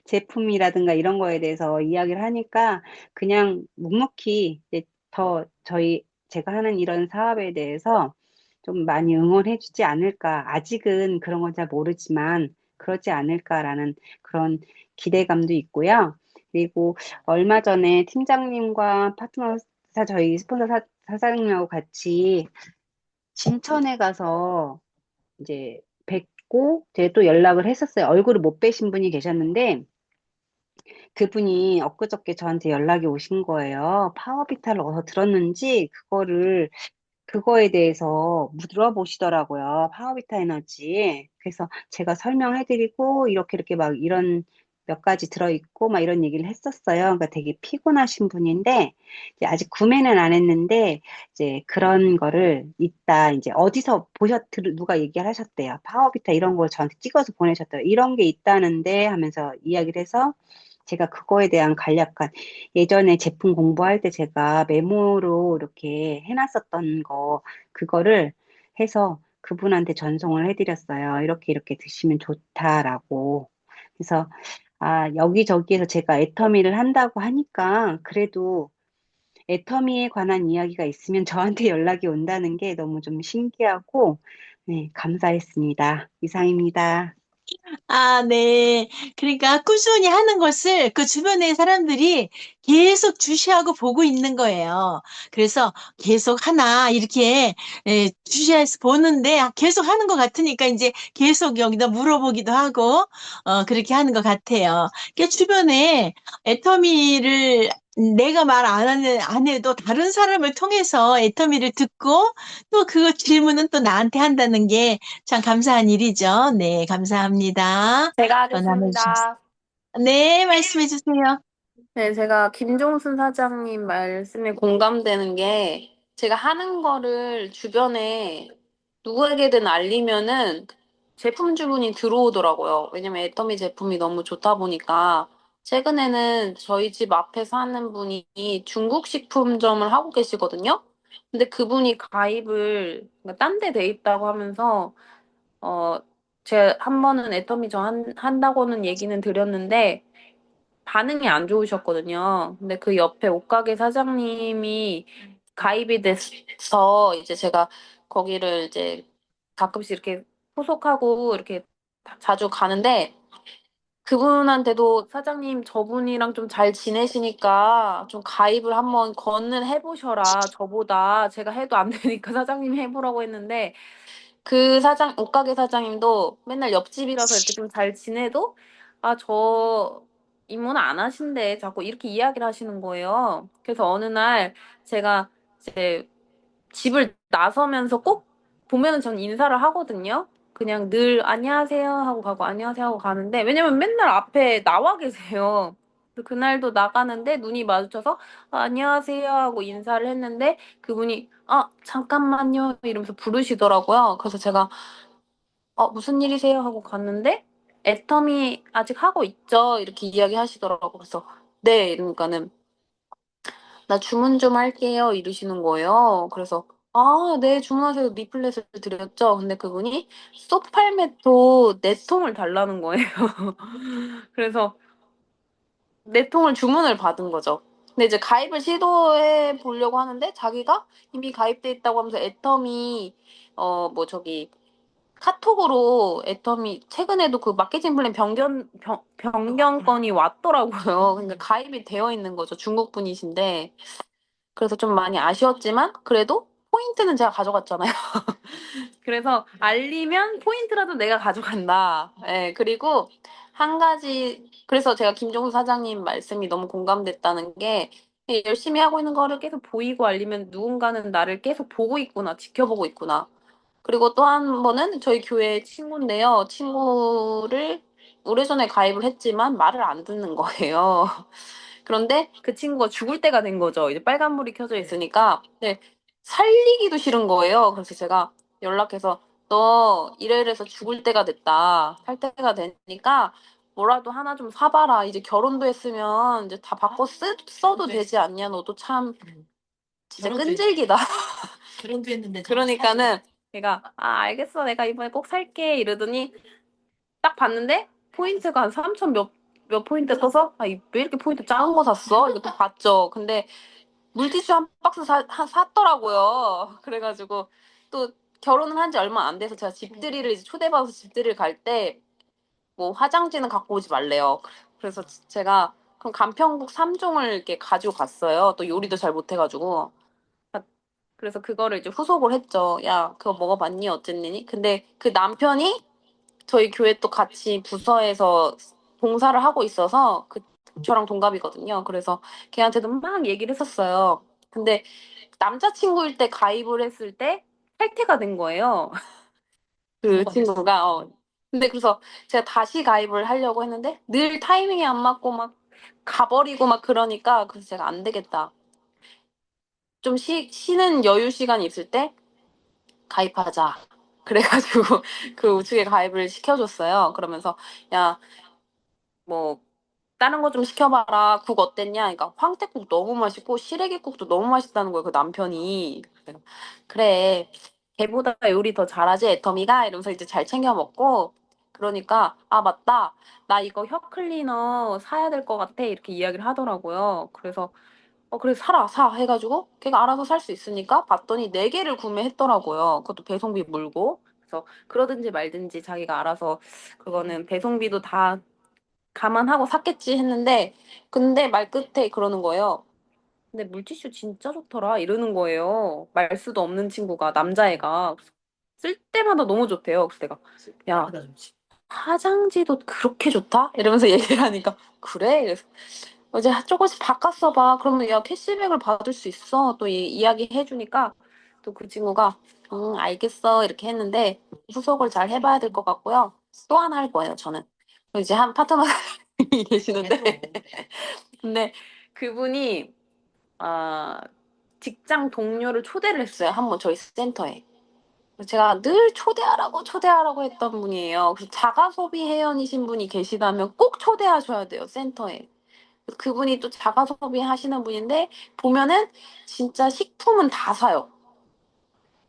제품이라든가 이런 거에 대해서 이야기를 하니까 그냥 묵묵히 이제 제가 하는 이런 사업에 대해서 좀 많이 응원해 주지 않을까. 아직은 그런 건 잘 모르지만 그러지 않을까라는 그런 기대감도 있고요. 그리고 얼마 전에 팀장님과 저희 스폰서 사장님하고 같이 진천에 가서 이제 뵙고 제가 또 연락을 했었어요. 얼굴을 못 뵈신 분이 계셨는데 그분이 엊그저께 저한테 연락이 오신 거예요. 파워비탈을 어디서 들었는지 그거에 대해서 물어보시더라고요. 파워비타 에너지. 그래서 제가 설명해드리고 이렇게 막 이런 몇 가지 들어있고 막 이런 얘기를 했었어요. 그러니까 되게 피곤하신 분인데 이제 아직 구매는 안 했는데 이제 그런 거를 이따 이제 어디서 누가 얘기를 하셨대요. 파워비타 이런 걸 저한테 찍어서 보내셨더라고요. 이런 게 있다는데 하면서 이야기를 해서 제가 그거에 대한 간략한 예전에 제품 공부할 때 제가 메모로 이렇게 해놨었던 그거를 해서 그분한테 전송을 해드렸어요. 이렇게 드시면 좋다라고. 그래서, 여기저기에서 제가 애터미를 한다고 하니까 그래도 애터미에 관한 이야기가 있으면 저한테 연락이 온다는 게 너무 좀 신기하고, 네, 감사했습니다. 이상입니다. 네. 그러니까 꾸준히 하는 것을 그 주변의 사람들이 계속 주시하고 보고 있는 거예요. 그래서 계속 하나 이렇게 주시해서 보는데 계속 하는 것 같으니까 이제 계속 여기다 물어보기도 하고 그렇게 하는 것 같아요. 그 주변에 애터미를 내가 말 안 해도 다른 사람을 통해서 애터미를 듣고 또 그거 질문은 또 나한테 한다는 게 참 감사한 일이죠. 네, 감사합니다. 제가 또 나눠주셔서. 하겠습니다. 네, 말씀해 주세요. 네, 제가 김종순 사장님 말씀에 공감되는 게 제가 하는 거를 주변에 누구에게든 알리면은 제품 주문이 들어오더라고요. 왜냐면 애터미 제품이 너무 좋다 보니까 최근에는 저희 집 앞에 사는 분이 중국 식품점을 하고 계시거든요. 근데 그분이 가입을 딴 데 돼 있다고 하면서 어 제가 한 번은 애터미 한다고는 얘기는 드렸는데 반응이 안 좋으셨거든요. 근데 그 옆에 옷가게 사장님이 가입이 돼서 이제 제가 거기를 이제 가끔씩 이렇게 후속하고 이렇게 자주 가는데 그분한테도 사장님 저분이랑 좀 잘 지내시니까 좀 가입을 한번 해보셔라. 저보다 제가 해도 안 되니까 사장님 해보라고 했는데 옷가게 사장님도 맨날 옆집이라서 이렇게 좀 잘 지내도, 아, 저 입문 안 하신대. 자꾸 이렇게 이야기를 하시는 거예요. 그래서 어느 날 제가 이제 집을 나서면서 꼭 보면은 전 인사를 하거든요. 그냥 늘 안녕하세요 하고 가고 안녕하세요 하고 가는데, 왜냐면 맨날 앞에 나와 계세요. 그래서 그날도 나가는데 눈이 마주쳐서 안녕하세요 하고 인사를 했는데 그분이 잠깐만요 이러면서 부르시더라고요. 그래서 제가 무슨 일이세요 하고 갔는데 애터미 아직 하고 있죠 이렇게 이야기하시더라고요. 그래서 네 이러니까는 나 주문 좀 할게요 이러시는 거예요. 그래서 네 주문하세요 리플렛을 드렸죠. 근데 그분이 소팔메토 4통을 달라는 거예요. 그래서 4통을 주문을 받은 거죠. 근데 이제 가입을 시도해 보려고 하는데 자기가 이미 가입돼 있다고 하면서 애터미 뭐 저기 카톡으로 애터미 최근에도 그 마케팅 플랜 변경건이 왔더라고요. 그러니까 가입이 되어 있는 거죠. 중국 분이신데. 그래서 좀 많이 아쉬웠지만 그래도 포인트는 제가 가져갔잖아요. 그래서 알리면 포인트라도 내가 가져간다. 예, 그리고 한 가지, 그래서 제가 김종수 사장님 말씀이 너무 공감됐다는 게 열심히 하고 있는 거를 계속 보이고 알리면 누군가는 나를 계속 보고 있구나, 지켜보고 있구나. 그리고 또 한 번은 저희 교회 친구인데요. 친구를 오래전에 가입을 했지만 말을 안 듣는 거예요. 그런데 그 친구가 죽을 때가 된 거죠. 이제 빨간불이 켜져 있으니까. 네, 살리기도 싫은 거예요. 그래서 제가 연락해서 너 이래서 죽을 때가 됐다. 살 때가 되니까 뭐라도 하나 좀 사봐라. 이제 결혼도 했으면 이제 다 바꿔 써도 되지 않냐. 너도 참 진짜 끈질기다. 결혼도 했는데 그러니까는 제가 알겠어. 내가 이번에 꼭 살게. 이러더니 딱 봤는데 포인트가 한 3천 몇 포인트 떠서 왜 이렇게 포인트 작은 거 샀어? 이거 또 봤죠. 근데 물티슈 한 박스 샀더라고요. 그래가지고 또 결혼을 한 지 얼마 안 돼서 제가 집들이를 이제 초대받아서 집들이를 갈 때 뭐 화장지는 갖고 오지 말래요. 그래서 제가 그럼 간편국 3종을 이렇게 가지고 갔어요. 또 요리도 잘 못해가지고. 그래서 그거를 이제 후속을 했죠. 야, 그거 먹어봤니? 어쨌니? 근데 그 남편이 저희 교회 또 같이 부서에서 봉사를 하고 있어서 저랑 동갑이거든요. 그래서 걔한테도 막 얘기를 했었어요. 근데 남자친구일 때 가입을 했을 때 탈퇴가 된 거예요. 그 친구가. 근데 그래서 제가 다시 가입을 하려고 했는데 늘 타이밍이 안 맞고 막 가버리고 막 그러니까 그래서 제가 안 되겠다. 좀 쉬는 여유 시간이 있을 때 가입하자. 그래가지고 그 우측에 가입을 시켜줬어요. 그러면서 야, 뭐 다른 거 좀 시켜봐라. 국 어땠냐? 그러니까 황태국 너무 맛있고 시래기국도 너무 맛있다는 거예요. 그 남편이. 그래서 그래. 걔보다 요리 더 잘하지 애터미가 이러면서 이제 잘 챙겨 먹고 그러니까 맞다. 나 이거 혀 클리너 사야 될 것 같아. 이렇게 이야기를 하더라고요. 그래서 그래 사 해가지고 걔가 알아서 살 수 있으니까 봤더니 4개를 구매했더라고요. 그것도 배송비 물고. 그래서 그러든지 말든지 자기가 알아서 그거는 배송비도 다 감안하고 샀겠지 했는데 근데 말끝에 그러는 거예요. 근데 물티슈 진짜 좋더라 이러는 거예요. 말 수도 없는 친구가 남자애가 쓸 때마다 너무 좋대요. 그래서 내가 야 화장지도 그렇게 좋다? 이러면서 얘기를 하니까 그래? 이제 조금씩 바꿨어 봐. 그러면 야, 캐시백을 받을 수 있어. 또 이야기 해주니까 또 그 친구가 알겠어. 이렇게 했는데 후속을 잘 해봐야 될 것 같고요. 또 하나 할 거예요, 저는. 그리고 이제 한 파트너님이 계시는데 근데 그분이 아, 직장 동료를 초대를 했어요. 한번 저희 센터에. 제가 늘 초대하라고 했던 분이에요. 그래서 자가 소비 회원이신 분이 계시다면 꼭 초대하셔야 돼요, 센터에. 그분이 또 자가 소비 하시는 분인데, 보면은 진짜 식품은 다 사요.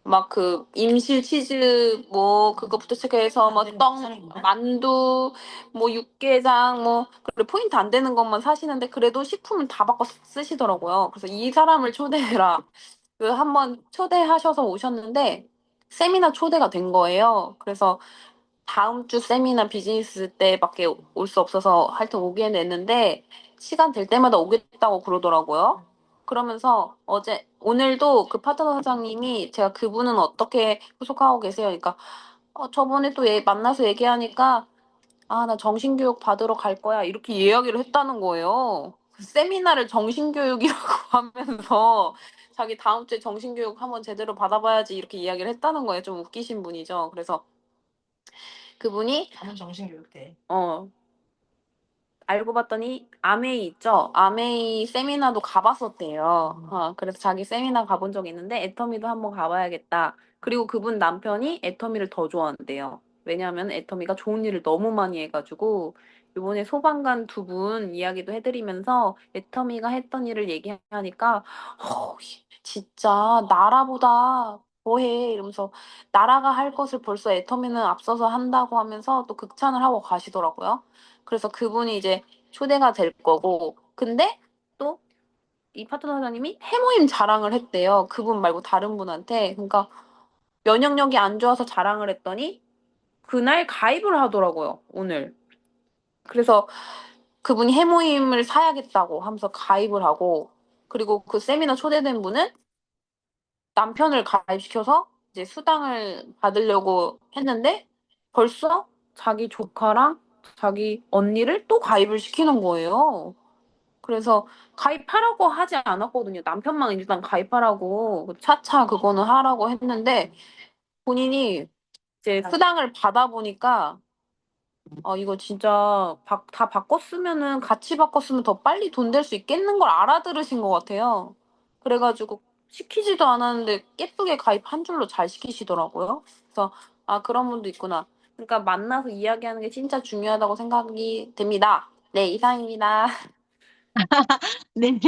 막 그 임실 치즈 뭐 그거부터 시작해서 뭐 떡, 만두, 뭐 육개장 뭐 그래 포인트 안 되는 것만 사시는데 그래도 식품은 다 바꿔 쓰시더라고요. 그래서 이 사람을 초대해라. 그 한번 초대하셔서 오셨는데 세미나 초대가 된 거예요. 그래서 다음 주 세미나 비즈니스 때밖에 올 수 없어서 하여튼 오기는 했는데 시간 될 때마다 오겠다고 그러더라고요. 그러면서 오늘도 그 파트너 사장님이 제가 그분은 어떻게 후속하고 계세요? 그러니까 저번에 또 만나서 얘기하니까 나 정신교육 받으러 갈 거야. 이렇게 이야기를 했다는 거예요. 세미나를 정신교육이라고 하면서 자기 다음 주에 정신교육 한번 제대로 받아봐야지 이렇게 이야기를 했다는 거예요. 좀 웃기신 분이죠. 그래서 그분이 가면 정신교육대. 알고 봤더니 아메이 있죠? 아메이 세미나도 가봤었대요. 그래서 자기 세미나 가본 적 있는데 애터미도 한번 가봐야겠다. 그리고 그분 남편이 애터미를 더 좋아한대요. 왜냐하면 애터미가 좋은 일을 너무 많이 해가지고 이번에 소방관 두 분 이야기도 해드리면서 애터미가 했던 일을 얘기하니까 진짜 나라보다 더해 이러면서 나라가 할 것을 벌써 애터미는 앞서서 한다고 하면서 또 극찬을 하고 가시더라고요. 그래서 그분이 이제 초대가 될 거고, 근데 또 이 파트너 사장님이 해모임 자랑을 했대요. 그분 말고 다른 분한테. 그러니까 면역력이 안 좋아서 자랑을 했더니 그날 가입을 하더라고요, 오늘. 그래서 그분이 해모임을 사야겠다고 하면서 가입을 하고, 그리고 그 세미나 초대된 분은 남편을 가입시켜서 이제 수당을 받으려고 했는데 벌써 자기 조카랑 자기 언니를 또 가입을 시키는 거예요. 그래서 가입하라고 하지 않았거든요. 남편만 일단 가입하라고 차차 그거는 하라고 했는데 본인이 이제 수당을 받아보니까 이거 진짜 다 바꿨으면은 같이 바꿨으면 더 빨리 돈 될 수 있겠는 걸 알아들으신 것 같아요. 그래가지고 시키지도 않았는데 예쁘게 가입 한 줄로 잘 시키시더라고요. 그래서 그런 분도 있구나. 그러니까 만나서 이야기하는 게 진짜 중요하다고 생각이 됩니다. 네, 이상입니다. 네.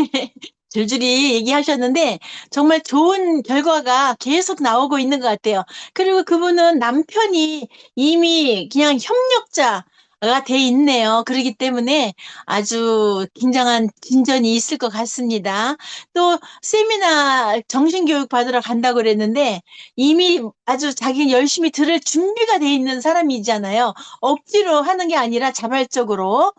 줄줄이 얘기하셨는데 정말 좋은 결과가 계속 나오고 있는 것 같아요. 그리고 그분은 남편이 이미 그냥 협력자가 돼 있네요. 그렇기 때문에 아주 굉장한 진전이 있을 것 같습니다. 또 세미나 정신교육 받으러 간다고 그랬는데 이미 아주 자기는 열심히 들을 준비가 돼 있는 사람이잖아요. 억지로 하는 게 아니라 자발적으로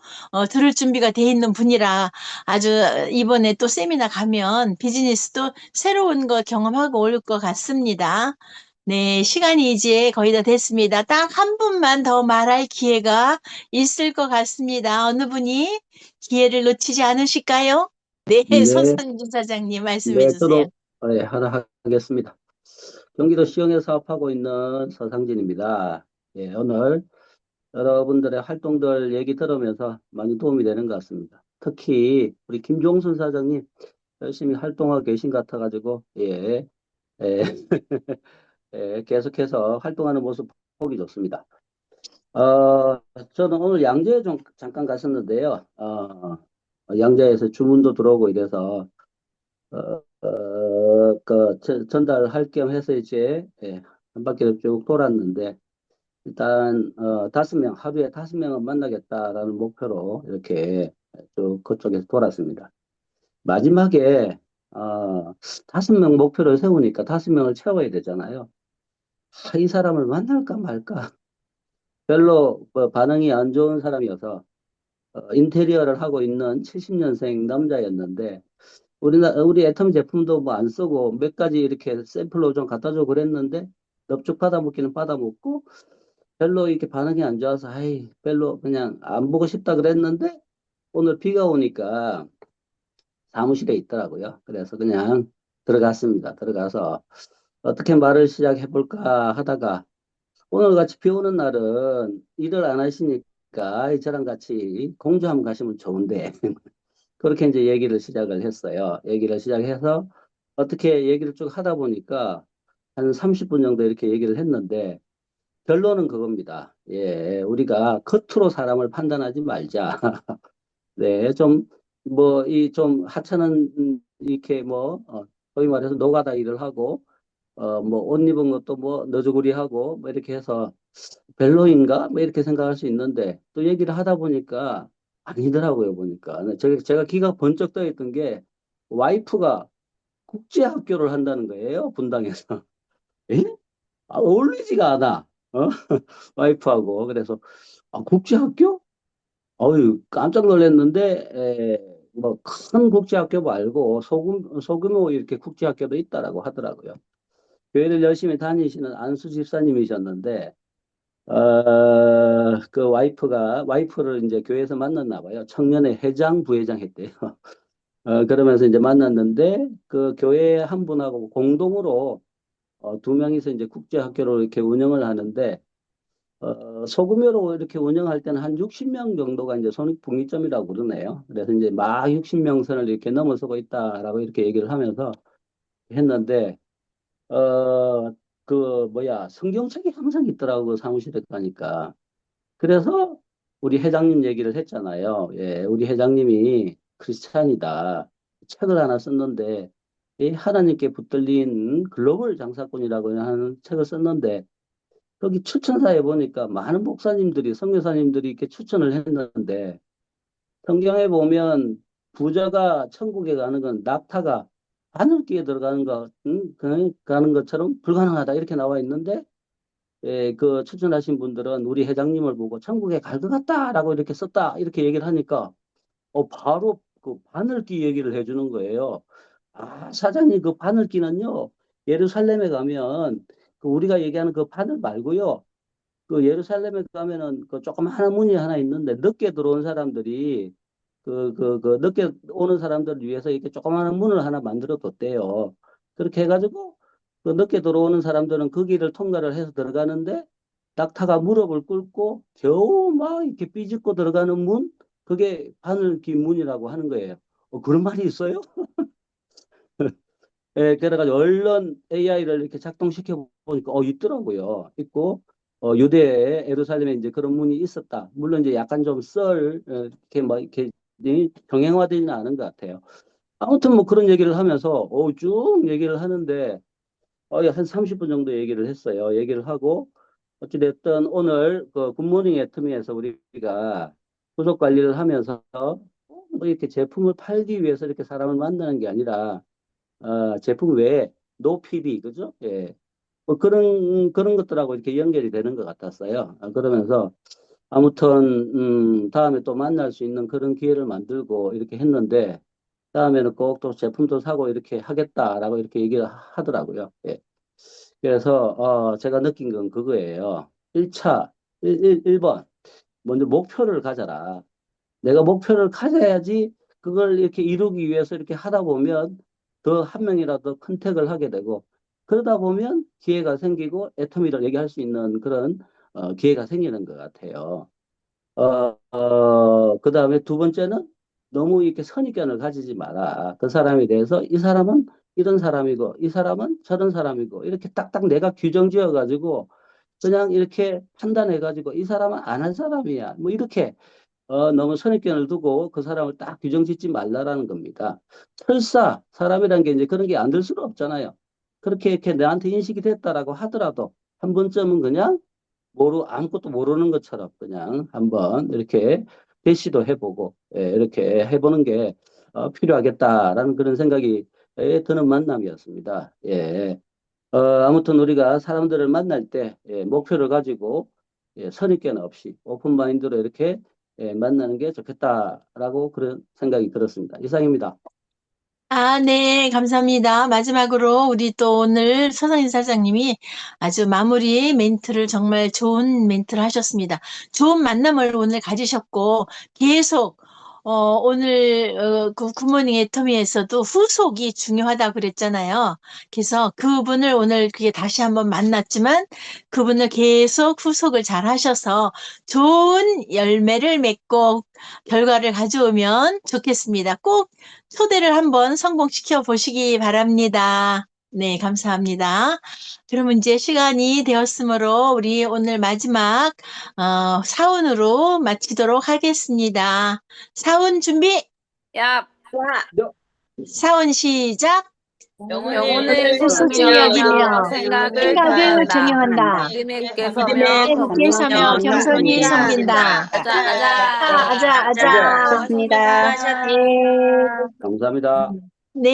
들을 준비가 돼 있는 분이라 아주 이번에 또 세미나 가면 비즈니스도 새로운 거 경험하고 올 것 같습니다. 네, 시간이 이제 거의 다 됐습니다. 딱 한 분만 더 말할 기회가 있을 것 같습니다. 어느 분이 기회를 놓치지 않으실까요? 네, 네, 손선진 사장님 말씀해 네, 주세요. 저도 하나 하겠습니다. 경기도 시흥에 사업하고 있는 서상진입니다. 예, 오늘 여러분들의 활동들 얘기 들으면서 많이 도움이 되는 것 같습니다. 특히 우리 김종순 사장님 열심히 활동하고 계신 것 같아가지고 예, 계속해서 활동하는 모습 보기 좋습니다. 저는 오늘 양재에 좀 잠깐 갔었는데요. 양재에서 주문도 들어오고 이래서 전달할 겸 해서 이제 한 바퀴를 쭉 돌았는데 일단 하루에 5명은 만나겠다라는 목표로 이렇게 쭉 그쪽에서 돌았습니다. 마지막에 5명 목표를 세우니까 5명을 채워야 되잖아요. 이 사람을 만날까 말까 별로 반응이 안 좋은 사람이어서 인테리어를 하고 있는 70년생 남자였는데 우리 애텀 제품도 뭐 안 쓰고 몇 가지 이렇게 샘플로 좀 갖다 줘 그랬는데 넙죽 받아먹기는 받아먹고 별로 이렇게 반응이 안 좋아서 별로 그냥 안 보고 싶다 그랬는데 오늘 비가 오니까 사무실에 있더라고요. 그래서 그냥 들어갔습니다. 들어가서 어떻게 말을 시작해 볼까 하다가 오늘 같이 비 오는 날은 일을 안 하시니까 저랑 같이 공주 한번 가시면 좋은데 그렇게 이제 얘기를 시작을 했어요. 얘기를 시작해서 어떻게 얘기를 쭉 하다 보니까 한 30분 정도 이렇게 얘기를 했는데 결론은 그겁니다. 예, 우리가 겉으로 사람을 판단하지 말자. 네, 좀, 뭐, 이 좀 하찮은, 이렇게 뭐, 소위 말해서 노가다 일을 하고, 뭐, 옷 입은 것도 뭐, 너저구리 하고, 뭐, 이렇게 해서 별로인가? 뭐, 이렇게 생각할 수 있는데, 또 얘기를 하다 보니까 아니더라고요, 보니까. 제가 기가 번쩍 떠 있던 게, 와이프가 국제학교를 한다는 거예요, 분당에서. 에? 어울리지가 않아. 어? 와이프하고. 그래서, 아, 국제학교? 어유 깜짝 놀랐는데, 뭐, 큰 국제학교 말고, 소규모 이렇게 국제학교도 있다라고 하더라고요. 교회를 열심히 다니시는 안수 집사님이셨는데, 그 와이프를 이제 교회에서 만났나 봐요. 청년회 회장, 부회장 했대요. 그러면서 이제 만났는데, 그 교회 한 분하고 공동으로, 두 명이서 이제 국제학교를 이렇게 운영을 하는데, 소규모로 이렇게 운영할 때는 한 60명 정도가 이제 손익분기점이라고 그러네요. 그래서 이제 막 60명 선을 이렇게 넘어서고 있다라고 이렇게 얘기를 하면서 했는데, 어, 성경책이 항상 있더라고, 사무실에 가니까. 그래서 우리 회장님 얘기를 했잖아요. 예, 우리 회장님이 크리스찬이다. 책을 하나 썼는데, 이 하나님께 붙들린 글로벌 장사꾼이라고 하는 책을 썼는데, 거기 추천사에 보니까 많은 목사님들이, 선교사님들이 이렇게 추천을 했는데, 성경에 보면 부자가 천국에 가는 건 낙타가 바늘기에 들어가는 가는 것처럼 불가능하다. 이렇게 나와 있는데, 예, 그 추천하신 분들은 우리 회장님을 보고 천국에 갈 것 같다라고 이렇게 썼다. 이렇게 얘기를 하니까, 바로 그 바늘기 얘기를 해주는 거예요. 아, 사장님, 그 바늘기는요, 예루살렘에 가면 그 우리가 얘기하는 그 바늘 말고요. 그 예루살렘에 가면은 그 조그마한 문이 하나 있는데 늦게 들어온 사람들이 늦게 오는 사람들을 위해서 이렇게 조그마한 문을 하나 만들어 뒀대요. 그렇게 해가지고 그 늦게 들어오는 사람들은 그 길을 통과를 해서 들어가는데 낙타가 무릎을 꿇고 겨우 막 이렇게 삐집고 들어가는 문, 그게 바늘기 문이라고 하는 거예요. 그런 말이 있어요? 예, 그래가지고 얼른 AI를 이렇게 작동시켜 보니까 있더라고요. 있고 유대에 예루살렘에 이제 그런 문이 있었다. 물론 이제 약간 좀 이렇게 뭐 이렇게 병행화되지는 않은 것 같아요. 아무튼 뭐 그런 얘기를 하면서 쭉 얘기를 하는데 한 30분 정도 얘기를 했어요. 얘기를 하고 어찌됐든 오늘 그 굿모닝 애터미에서 우리가 부속 관리를 하면서 뭐 이렇게 제품을 팔기 위해서 이렇게 사람을 만나는 게 아니라 제품 외에 노피디, 그죠? 예. 뭐 그런 것들하고 이렇게 연결이 되는 것 같았어요. 그러면서 아무튼, 다음에 또 만날 수 있는 그런 기회를 만들고 이렇게 했는데, 다음에는 꼭 또 제품도 사고 이렇게 하겠다라고 이렇게 얘기를 하더라고요. 예. 그래서, 제가 느낀 건 그거예요. 1차, 1번. 먼저 목표를 가져라. 내가 목표를 가져야지 그걸 이렇게 이루기 위해서 이렇게 하다 보면 더 한 명이라도 컨택을 하게 되고 그러다 보면 기회가 생기고 애터미를 얘기할 수 있는 그런 기회가 생기는 것 같아요. 그 다음에 두 번째는 너무 이렇게 선입견을 가지지 마라. 그 사람에 대해서 이 사람은 이런 사람이고 이 사람은 저런 사람이고 이렇게 딱딱 내가 규정 지어가지고 그냥 이렇게 판단해가지고 이 사람은 안 한 사람이야. 뭐 이렇게 너무 선입견을 두고 그 사람을 딱 규정 짓지 말라라는 겁니다. 설사 사람이라는 게 이제 그런 게 안 될 수는 없잖아요. 그렇게 이렇게 나한테 인식이 됐다라고 하더라도 한 번쯤은 그냥 아무것도 모르는 것처럼 그냥 한번 이렇게 대시도 해보고 이렇게 해보는 게 필요하겠다라는 그런 생각이 드는 만남이었습니다. 예. 아무튼 우리가 사람들을 만날 때 목표를 가지고 선입견 없이 오픈 마인드로 이렇게 만나는 게 좋겠다라고 그런 생각이 들었습니다. 이상입니다. 아, 네, 감사합니다. 마지막으로 우리 또 오늘 서상인 사장님이 아주 마무리 멘트를 정말 좋은 멘트를 하셨습니다. 좋은 만남을 오늘 가지셨고 계속 오늘 그 굿모닝 애터미에서도 후속이 중요하다고 그랬잖아요. 그래서 그분을 오늘 그게 다시 한번 만났지만 그분을 계속 후속을 잘 하셔서 좋은 열매를 맺고 결과를 가져오면 좋겠습니다. 꼭 초대를 한번 성공시켜 보시기 바랍니다. 네, 감사합니다. 그러면 이제 시간이 되었으므로 우리 오늘 마지막 사운으로 마치도록 하겠습니다. 사운 준비, 야, 사운 시작. 영혼을 소중히 소중히 여기며 생각을 생각을 정한다. 정형한다. 믿음에 믿음에 서며 함께 서며 겸손히 섬긴다. 아자. 아자. 좋습니다. 네. 감사합니다. 네.